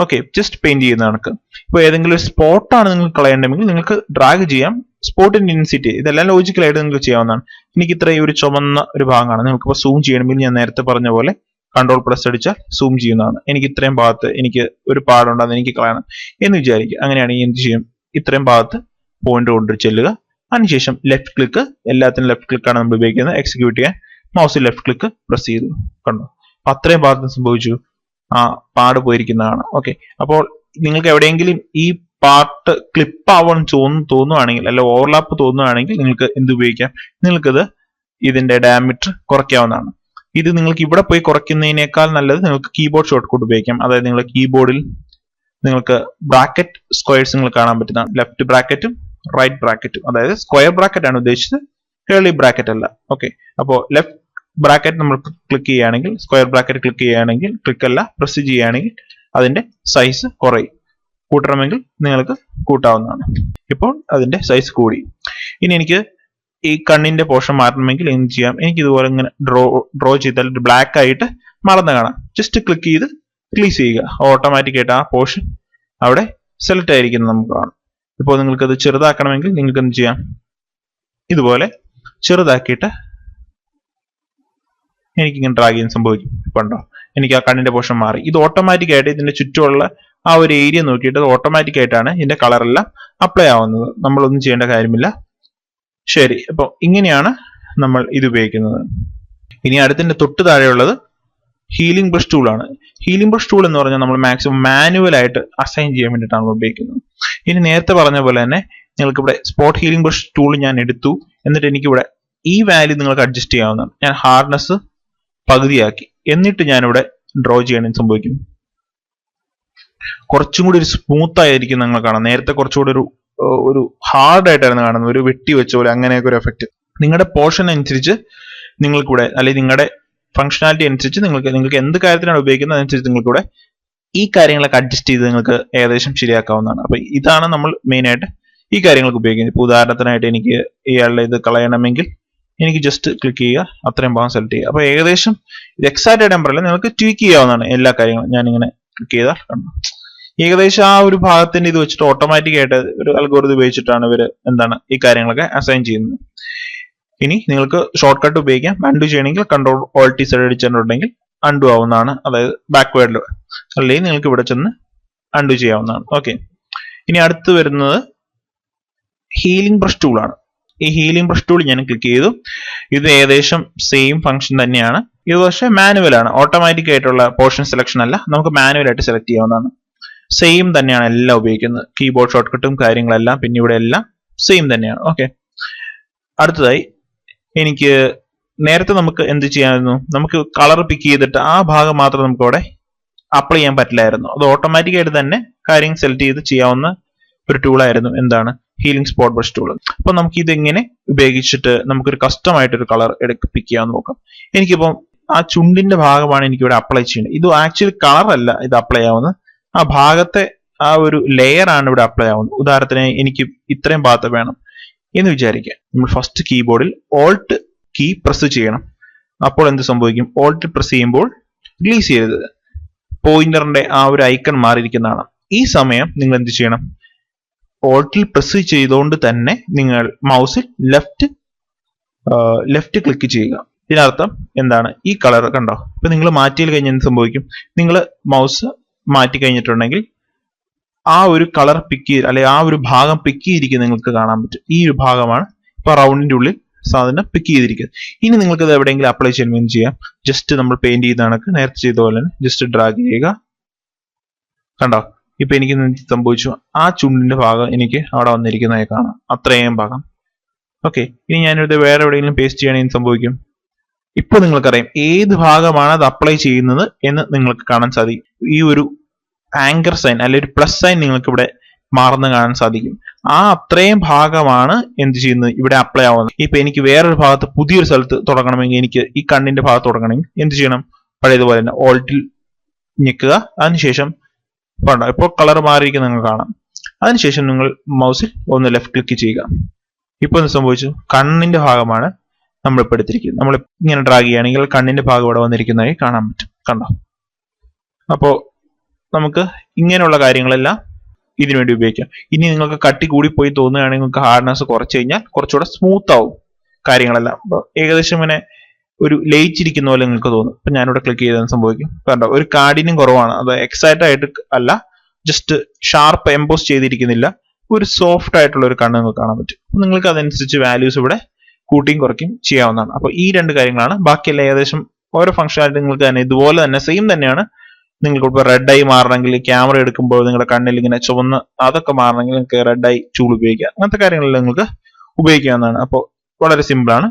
ഓക്കെ, ജസ്റ്റ് പെയിന്റ് ചെയ്യുന്ന കണക്ക്. ഇപ്പോൾ ഏതെങ്കിലും ഒരു സ്പോട്ടാണ് നിങ്ങൾ കളയേണ്ടതെങ്കിൽ നിങ്ങൾക്ക് ഡ്രാഗ് ചെയ്യാം. സ്പോട്ടിന്റെ ഇന്റൻസിറ്റി ഇതെല്ലാം ലോജിക്കലായിട്ട് നിങ്ങൾക്ക് ചെയ്യാവുന്നതാണ്. എനിക്ക് ഇത്രയും ഒരു ചുമന്ന ഒരു ഭാഗമാണ്. നിങ്ങൾക്കിപ്പോൾ സൂം ചെയ്യണമെങ്കിൽ ഞാൻ നേരത്തെ പറഞ്ഞ പോലെ കൺട്രോൾ പ്ലസ് അടിച്ചാൽ സൂം ചെയ്യുന്നതാണ്. എനിക്ക് ഇത്രയും ഭാഗത്ത് എനിക്ക് ഒരു പാടുണ്ട്, അത് എനിക്ക് കളയണം എന്ന് വിചാരിക്കുക. അങ്ങനെയാണെങ്കിൽ എന്ത് ചെയ്യും, ഇത്രയും ഭാഗത്ത് പോയിന്റ് കൊണ്ട് ചെല്ലുക. അതിനുശേഷം ലെഫ്റ്റ് ക്ലിക്ക്, എല്ലാത്തിനും ലെഫ്റ്റ് ക്ലിക്കാണ് നമ്മൾ ഉപയോഗിക്കുന്നത്. എക്സിക്യൂട്ട് ചെയ്യാൻ മൗസിൽ ലെഫ്റ്റ് ക്ലിക്ക് പ്രസ് ചെയ്തു. കണ്ടോ, അത്രയും ഭാഗത്ത് സംഭവിച്ചു, ആ പാട് പോയിരിക്കുന്നതാണ്. ഓക്കെ, അപ്പോൾ നിങ്ങൾക്ക് എവിടെയെങ്കിലും ഈ പാർട്ട് ക്ലിപ്പ് ആവാൻ തോന്നുവാണെങ്കിൽ അല്ല ഓവർലാപ്പ് തോന്നുവാണെങ്കിൽ നിങ്ങൾക്ക് എന്ത് ഉപയോഗിക്കാം, നിങ്ങൾക്കിത് ഇതിന്റെ ഡയമീറ്റർ കുറയ്ക്കാവുന്നതാണ്. ഇത് നിങ്ങൾക്ക് ഇവിടെ പോയി കുറയ്ക്കുന്നതിനേക്കാൾ നല്ലത് നിങ്ങൾക്ക് കീബോർഡ് ഷോർട്ട് കട്ട് ഉപയോഗിക്കാം. അതായത് നിങ്ങൾ കീബോർഡിൽ നിങ്ങൾക്ക് ബ്രാക്കറ്റ് സ്ക്വയർസ് നിങ്ങൾ കാണാൻ പറ്റുന്നതാണ്. ലെഫ്റ്റ് ബ്രാക്കറ്റും റൈറ്റ് ബ്രാക്കറ്റും, അതായത് സ്ക്വയർ ബ്രാക്കറ്റ് ആണ് ഉദ്ദേശിച്ചത്, കേളി ബ്രാക്കറ്റ് അല്ല. ഓക്കെ, അപ്പോൾ ലെഫ്റ്റ് ബ്രാക്കറ്റ് നമ്മൾ ക്ലിക്ക് ചെയ്യുകയാണെങ്കിൽ, സ്ക്വയർ ബ്രാക്കറ്റ് ക്ലിക്ക് ചെയ്യുകയാണെങ്കിൽ, ക്ലിക്ക് അല്ല പ്രസ് ചെയ്യുകയാണെങ്കിൽ അതിന്റെ സൈസ് കുറയും. കൂട്ടണമെങ്കിൽ നിങ്ങൾക്ക് കൂട്ടാവുന്നതാണ്. ഇപ്പോൾ അതിന്റെ സൈസ് കൂടി. ഇനി എനിക്ക് ഈ കണ്ണിന്റെ പോർഷൻ മാറ്റണമെങ്കിൽ എന്ത് ചെയ്യാം, എനിക്ക് ഇതുപോലെ ഇങ്ങനെ ഡ്രോ ചെയ്താൽ ബ്ലാക്ക് ആയിട്ട് മറന്നു കാണാം. ജസ്റ്റ് ക്ലിക്ക് ചെയ്ത് റിലീസ് ചെയ്യുക, ഓട്ടോമാറ്റിക് ആയിട്ട് ആ പോർഷൻ അവിടെ സെലക്ട് ആയിരിക്കുന്നത് നമുക്ക് കാണാം. ഇപ്പോൾ നിങ്ങൾക്ക് അത് ചെറുതാക്കണമെങ്കിൽ നിങ്ങൾക്ക് എന്ത് ചെയ്യാം, ഇതുപോലെ ചെറുതാക്കിയിട്ട് എനിക്കിങ്ങനെ ഡ്രാഗ് ചെയ്യാൻ സംഭവിക്കും. ഇപ്പൊ ഉണ്ടോ, എനിക്ക് ആ കണ്ണിന്റെ പോർഷൻ മാറി. ഇത് ഓട്ടോമാറ്റിക് ആയിട്ട് ഇതിന്റെ ചുറ്റുമുള്ള ആ ഒരു ഏരിയ നോക്കിയിട്ട് ഓട്ടോമാറ്റിക് ആയിട്ടാണ് ഇതിന്റെ കളറെല്ലാം അപ്ലൈ ആവുന്നത്. നമ്മളൊന്നും ചെയ്യേണ്ട കാര്യമില്ല. ശരി, അപ്പൊ ഇങ്ങനെയാണ് നമ്മൾ ഇത് ഉപയോഗിക്കുന്നത്. ഇനി അടുത്തിന്റെ തൊട്ട് താഴെയുള്ളത് ഹീലിംഗ് ബ്രഷ് ടൂൾ ആണ്. ഹീലിംഗ് ബ്രഷ് ടൂൾ എന്ന് പറഞ്ഞാൽ നമ്മൾ മാക്സിമം മാനുവൽ ആയിട്ട് അസൈൻ ചെയ്യാൻ വേണ്ടിയിട്ടാണ് നമ്മൾ ഉപയോഗിക്കുന്നത്. ഇനി നേരത്തെ പറഞ്ഞ പോലെ തന്നെ നിങ്ങൾക്ക് ഇവിടെ സ്പോട്ട് ഹീലിംഗ് ബ്രഷ് ടൂൾ ഞാൻ എടുത്തു. എന്നിട്ട് എനിക്കിവിടെ ഈ വാല്യൂ നിങ്ങൾക്ക് അഡ്ജസ്റ്റ് ചെയ്യാവുന്നതാണ്. ഞാൻ ഹാർഡ്നെസ് പകുതിയാക്കി. എന്നിട്ട് ഞാനിവിടെ ഡ്രോ ചെയ്യണമെന്ന് സംഭവിക്കും. കുറച്ചും കൂടി ഒരു സ്മൂത്ത് ആയിരിക്കും നിങ്ങൾ കാണാം. നേരത്തെ കുറച്ചുകൂടി ഒരു ഹാർഡ് ആയിട്ടായിരുന്നു കാണുന്നത്, ഒരു വെട്ടി വെച്ച പോലെ അങ്ങനെയൊക്കെ ഒരു എഫക്റ്റ്. നിങ്ങളുടെ പോർഷൻ അനുസരിച്ച് നിങ്ങൾക്കൂടെ, അല്ലെങ്കിൽ നിങ്ങളുടെ ഫംഗ്ഷനാലിറ്റി അനുസരിച്ച് നിങ്ങൾക്ക് എന്ത് കാര്യത്തിനാണ് ഉപയോഗിക്കുന്നത് അതനുസരിച്ച് നിങ്ങൾക്കൂടെ ഈ കാര്യങ്ങളൊക്കെ അഡ്ജസ്റ്റ് ചെയ്ത് നിങ്ങൾക്ക് ഏകദേശം ശരിയാക്കാവുന്നതാണ്. അപ്പൊ ഇതാണ് നമ്മൾ മെയിൻ ആയിട്ട് ഈ കാര്യങ്ങൾക്ക് ഉപയോഗിക്കുന്നത്. ഇപ്പൊ ഉദാഹരണത്തിനായിട്ട് എനിക്ക് ഇയാളുടെ ഇത് കളയണമെങ്കിൽ എനിക്ക് ജസ്റ്റ് ക്ലിക്ക് ചെയ്യുക, അത്രയും ഭാഗം സെലക്ട് ചെയ്യുക. അപ്പൊ ഏകദേശം ഇത് എക്സാക്റ്റ് ആയിട്ട് ഞാൻ പറയില്ല, നിങ്ങൾക്ക് ട്വീക്ക് ചെയ്യാവുന്നതാണ് എല്ലാ കാര്യങ്ങളും. ഞാനിങ്ങനെ ക്ലിക്ക് ചെയ്താൽ കണ്ടു ഏകദേശം ആ ഒരു ഭാഗത്തിന്റെ ഇത് വെച്ചിട്ട് ഓട്ടോമാറ്റിക് ആയിട്ട് ഒരു അൽഗോരിതം ഉപയോഗിച്ചിട്ടാണ് ഇവർ ഈ കാര്യങ്ങളൊക്കെ അസൈൻ ചെയ്യുന്നത്. ഇനി നിങ്ങൾക്ക് ഷോർട്ട് കട്ട് ഉപയോഗിക്കാം. അൺഡു ചെയ്യണമെങ്കിൽ കൺട്രോൾ ഓൾട്ട് Z അടിച്ചിട്ടുണ്ടെങ്കിൽ അൺഡു ആവുന്നതാണ്, അതായത് ബാക്ക്വേർഡിൽ. അല്ലെങ്കിൽ നിങ്ങൾക്ക് ഇവിടെ ചെന്ന് അൺഡു ചെയ്യാവുന്നതാണ്. ഓക്കെ, ഇനി അടുത്ത് വരുന്നത് ഹീലിംഗ് ബ്രഷ് ടൂൾ ആണ്. ഈ ഹീലിംഗ് ബ്രഷ് ടൂൾ ഞാൻ ക്ലിക്ക് ചെയ്തു. ഇത് ഏകദേശം സെയിം ഫംഗ്ഷൻ തന്നെയാണ്. ഇത് പക്ഷേ മാനുവൽ ആണ്, ഓട്ടോമാറ്റിക് ആയിട്ടുള്ള പോർഷൻ സെലക്ഷൻ അല്ല, നമുക്ക് മാനുവൽ ആയിട്ട് സെലക്ട് ചെയ്യാവുന്നതാണ്. സെയിം തന്നെയാണ് എല്ലാം ഉപയോഗിക്കുന്നത്, കീബോർഡ് ഷോർട്ട് കട്ടും കാര്യങ്ങളെല്ലാം, പിന്നെ ഇവിടെ എല്ലാം സെയിം തന്നെയാണ്. ഓക്കെ, അടുത്തതായി എനിക്ക് നേരത്തെ നമുക്ക് എന്ത് ചെയ്യാമായിരുന്നു, നമുക്ക് കളർ പിക്ക് ചെയ്തിട്ട് ആ ഭാഗം മാത്രം നമുക്ക് അവിടെ അപ്ലൈ ചെയ്യാൻ പറ്റില്ലായിരുന്നു. അത് ഓട്ടോമാറ്റിക് ആയിട്ട് തന്നെ കാര്യം സെലക്ട് ചെയ്ത് ചെയ്യാവുന്ന ഒരു ടൂളായിരുന്നു എന്താണ് ഹീലിംഗ് സ്പോട്ട് ബ്രഷ് ടൂൾ. അപ്പൊ നമുക്ക് ഇതെങ്ങനെ ഉപയോഗിച്ചിട്ട് നമുക്കൊരു കസ്റ്റം ആയിട്ടൊരു കളർ പിക്ക് ചെയ്യാൻ നോക്കാം. എനിക്കിപ്പം ആ ചുണ്ടിന്റെ ഭാഗമാണ് എനിക്കിവിടെ അപ്ലൈ ചെയ്യേണ്ടത്. ഇത് ആക്ച്വലി കളർ അല്ല ഇത് അപ്ലൈ ആവുന്നത്, ആ ഭാഗത്തെ ആ ഒരു ലെയർ ആണ് ഇവിടെ അപ്ലൈ ആവുന്നത്. ഉദാഹരണത്തിന് എനിക്ക് ഇത്രയും ഭാഗത്ത് വേണം എന്ന് വിചാരിക്കുക. നമ്മൾ ഫസ്റ്റ് കീബോർഡിൽ ഓൾട്ട് കീ പ്രസ് ചെയ്യണം. അപ്പോൾ എന്ത് സംഭവിക്കും, ഓൾട്ട് പ്രസ് ചെയ്യുമ്പോൾ റിലീസ് ചെയ്യരുത്, പോയിന്ററിന്റെ ആ ഒരു ഐക്കൺ മാറിയിരിക്കുന്നതാണ്. ഈ സമയം നിങ്ങൾ എന്ത് ചെയ്യണം, ഓൾട്ടിൽ പ്രസ് ചെയ്തുകൊണ്ട് തന്നെ നിങ്ങൾ മൗസിൽ ലെഫ്റ്റ് ക്ലിക്ക് ചെയ്യുക. ഇതിനർത്ഥം എന്താണ്, ഈ കളർ കണ്ടോ, ഇപ്പൊ നിങ്ങൾ മാറ്റിയിൽ കഴിഞ്ഞാൽ എന്ത് സംഭവിക്കും, നിങ്ങൾ മൗസ് മാറ്റി കഴിഞ്ഞിട്ടുണ്ടെങ്കിൽ ആ ഒരു കളർ പിക്ക് ചെയ്ത്, അല്ലെങ്കിൽ ആ ഒരു ഭാഗം പിക്ക് ചെയ്തിരിക്കുന്നത് നിങ്ങൾക്ക് കാണാൻ പറ്റും. ഈ ഒരു ഭാഗമാണ് ഇപ്പൊ റൗണ്ടിന്റെ ഉള്ളിൽ സാധനം പിക്ക് ചെയ്തിരിക്കുന്നത്. ഇനി നിങ്ങൾക്ക് ഇത് എവിടെയെങ്കിലും അപ്ലൈ ചെയ്യുമ്പോൾ എന്ത് ചെയ്യാം, ജസ്റ്റ് നമ്മൾ പെയിന്റ് ചെയ്ത കണക്ക് നേരത്തെ ചെയ്ത പോലെ തന്നെ ജസ്റ്റ് ഡ്രാഗ് ചെയ്യുക. കണ്ടോ, ഇപ്പൊ എനിക്ക് സംഭവിച്ചു, ആ ചുണ്ടിന്റെ ഭാഗം എനിക്ക് അവിടെ വന്നിരിക്കുന്നതായി കാണാം, അത്രയും ഭാഗം. ഓക്കെ, ഇനി ഞാനിത് വേറെ എവിടെയെങ്കിലും പേസ്റ്റ് ചെയ്യണമെങ്കിൽ സംഭവിക്കും, ഇപ്പൊ നിങ്ങൾക്കറിയാം ഏത് ഭാഗമാണ് അത് അപ്ലൈ ചെയ്യുന്നത് എന്ന് നിങ്ങൾക്ക് കാണാൻ സാധിക്കും. ഈ ഒരു ആങ്കർ സൈൻ അല്ലെങ്കിൽ ഒരു പ്ലസ് സൈൻ നിങ്ങൾക്ക് ഇവിടെ മാറുന്ന കാണാൻ സാധിക്കും. ആ അത്രയും ഭാഗമാണ് എന്ത് ചെയ്യുന്നത്, ഇവിടെ അപ്ലൈ ആവുന്നത്. ഇപ്പൊ എനിക്ക് വേറൊരു ഭാഗത്ത് പുതിയൊരു സ്ഥലത്ത് തുടങ്ങണമെങ്കിൽ, എനിക്ക് ഈ കണ്ണിന്റെ ഭാഗത്ത് തുടങ്ങണമെങ്കിൽ എന്ത് ചെയ്യണം, പഴയതുപോലെ തന്നെ ഓൾട്ടിൽ ഞെക്കുക. അതിനുശേഷം ഇപ്പോൾ കളർ മാറിയിരിക്കുന്നത് നിങ്ങൾ കാണാം. അതിനുശേഷം നിങ്ങൾ മൗസിൽ ഒന്ന് ലെഫ്റ്റ് ക്ലിക്ക് ചെയ്യുക. ഇപ്പൊ എന്ത് സംഭവിച്ചു, കണ്ണിന്റെ ഭാഗമാണ് നമ്മളിപ്പോൾ എടുത്തിരിക്കുന്നത്. നമ്മൾ ഇങ്ങനെ ഡ്രാഗ് ചെയ്യുകയാണെങ്കിൽ കണ്ണിന്റെ ഭാഗം ഇവിടെ വന്നിരിക്കുന്നതായി കാണാൻ പറ്റും. കണ്ടോ, അപ്പോ നമുക്ക് ഇങ്ങനെയുള്ള കാര്യങ്ങളെല്ലാം ഇതിനുവേണ്ടി ഉപയോഗിക്കാം. ഇനി നിങ്ങൾക്ക് കട്ടി കൂടി പോയി തോന്നുകയാണെങ്കിൽ നിങ്ങൾക്ക് ഹാർഡ്നെസ് കുറച്ച് കഴിഞ്ഞാൽ കുറച്ചുകൂടെ സ്മൂത്ത് ആവും കാര്യങ്ങളെല്ലാം. അപ്പൊ ഏകദേശം ഇങ്ങനെ ഒരു ലയിച്ചിരിക്കുന്ന പോലെ നിങ്ങൾക്ക് തോന്നും. ഇപ്പൊ ഞാനിവിടെ ക്ലിക്ക് ചെയ്താൽ സംഭവിക്കും, കണ്ടോ, ഒരു കാഠിന്യം കുറവാണ്, അത് എക്സൈറ്റ് ആയിട്ട് അല്ല, ജസ്റ്റ് ഷാർപ്പ് എംബോസ് ചെയ്തിരിക്കുന്നില്ല, ഒരു സോഫ്റ്റ് ആയിട്ടുള്ള ഒരു കണ്ണ് നിങ്ങൾക്ക് കാണാൻ പറ്റും. നിങ്ങൾക്ക് അതനുസരിച്ച് വാല്യൂസ് ഇവിടെ കൂട്ടിയും കുറയ്ക്കും ചെയ്യാവുന്നതാണ്. അപ്പൊ ഈ രണ്ട് കാര്യങ്ങളാണ്. ബാക്കിയെല്ലാം ഏകദേശം ഓരോ ഫംഗ്ഷനാലിറ്റി നിങ്ങൾക്ക് തന്നെ ഇതുപോലെ തന്നെ സെയിം തന്നെയാണ്. നിങ്ങൾക്ക് ഇപ്പോൾ റെഡ് ആയി മാറണമെങ്കിൽ ക്യാമറ എടുക്കുമ്പോൾ നിങ്ങളുടെ കണ്ണിൽ ഇങ്ങനെ ചുവന്ന് അതൊക്കെ മാറണമെങ്കിൽ നിങ്ങൾക്ക് റെഡ് ആയി ടൂൾ ഉപയോഗിക്കാം. അങ്ങനത്തെ കാര്യങ്ങളെല്ലാം നിങ്ങൾക്ക് ഉപയോഗിക്കാവുന്നതാണ്. അപ്പോൾ വളരെ സിമ്പിൾ ആണ്.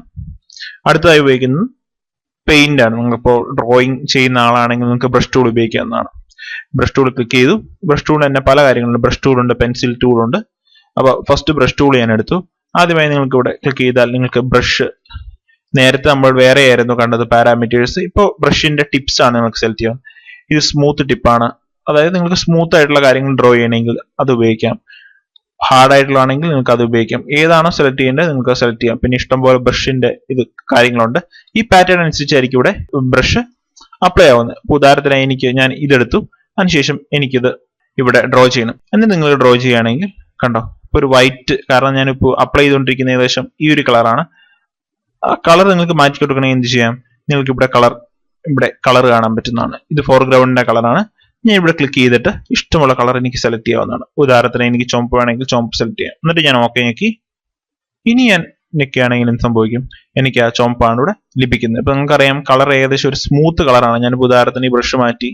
അടുത്തതായി ഉപയോഗിക്കുന്നത് പെയിന്റ് ആണ്. നിങ്ങളിപ്പോൾ ഡ്രോയിങ് ചെയ്യുന്ന ആളാണെങ്കിൽ നിങ്ങൾക്ക് ബ്രഷ് ടൂൾ ഉപയോഗിക്കാവുന്നതാണ്. ബ്രഷ് ടൂൾ ക്ലിക്ക് ചെയ്തു. ബ്രഷ് ടൂൾ തന്നെ പല കാര്യങ്ങളുണ്ട്, ബ്രഷ് ടൂൾ ഉണ്ട്, പെൻസിൽ ടൂൾ ഉണ്ട്. അപ്പോൾ ഫസ്റ്റ് ബ്രഷ് ടൂൾ ഞാൻ എടുത്തു. ആദ്യമായി നിങ്ങൾക്ക് ഇവിടെ ക്ലിക്ക് ചെയ്താൽ നിങ്ങൾക്ക് ബ്രഷ്, നേരത്തെ നമ്മൾ വേറെ ആയിരുന്നു കണ്ടത് പാരാമീറ്റേഴ്സ്, ഇപ്പോൾ ബ്രഷിന്റെ ടിപ്സ് ആണ് നിങ്ങൾക്ക് സെലക്ട് ചെയ്യാം. ഇത് സ്മൂത്ത് ടിപ്പാണ്, അതായത് നിങ്ങൾക്ക് സ്മൂത്ത് ആയിട്ടുള്ള കാര്യങ്ങൾ ഡ്രോ ചെയ്യണമെങ്കിൽ അത് ഉപയോഗിക്കാം. ഹാർഡ് ആയിട്ടുള്ളതാണെങ്കിൽ നിങ്ങൾക്ക് അത് ഉപയോഗിക്കാം. ഏതാണോ സെലക്ട് ചെയ്യേണ്ടത് നിങ്ങൾക്ക് സെലക്ട് ചെയ്യാം. പിന്നെ ഇഷ്ടംപോലെ ബ്രഷിന്റെ ഇത് കാര്യങ്ങളുണ്ട്. ഈ പാറ്റേൺ അനുസരിച്ചായിരിക്കും ഇവിടെ ബ്രഷ് അപ്ലൈ ആവുന്നത്. ഉദാഹരണത്തിനായി ഞാൻ ഇതെടുത്തു, അതിനുശേഷം എനിക്കിത് ഇവിടെ ഡ്രോ ചെയ്യണം. എന്നിട്ട് നിങ്ങൾ ഡ്രോ ചെയ്യുകയാണെങ്കിൽ കണ്ടോ, ഇപ്പൊ ഒരു വൈറ്റ്, കാരണം ഞാനിപ്പോൾ അപ്ലൈ ചെയ്തുകൊണ്ടിരിക്കുന്ന ഏകദേശം ഈ ഒരു കളറാണ്. ആ കളർ നിങ്ങൾക്ക് മാറ്റി കൊടുക്കണമെങ്കിൽ എന്ത് ചെയ്യാം, നിങ്ങൾക്ക് ഇവിടെ കളർ കാണാൻ പറ്റുന്നതാണ്. ഇത് ഫോർഗ്രൗണ്ടിന്റെ കളറാണ്. ഞാൻ ഇവിടെ ക്ലിക്ക് ചെയ്തിട്ട് ഇഷ്ടമുള്ള കളർ എനിക്ക് സെലക്ട് ചെയ്യാവുന്നതാണ്. ഉദാഹരണത്തിന് എനിക്ക് ചുമപ്പ് വേണമെങ്കിൽ ചുമപ്പ് സെലക്ട് ചെയ്യാം. എന്നിട്ട് ഞാൻ ഓക്കെ ഞെക്കി. ഇനി ഞാൻ ഞെക്കുകയാണെങ്കിൽ എന്ത് സംഭവിക്കും, എനിക്ക് ആ ചുമപ്പാണ് ഇവിടെ ലഭിക്കുന്നത്. ഇപ്പൊ നിങ്ങൾക്കറിയാം കളർ ഏകദേശം ഒരു സ്മൂത്ത് കളറാണ്. ഞാൻ ഉദാഹരണത്തിന് ഈ ബ്രഷ് മാറ്റി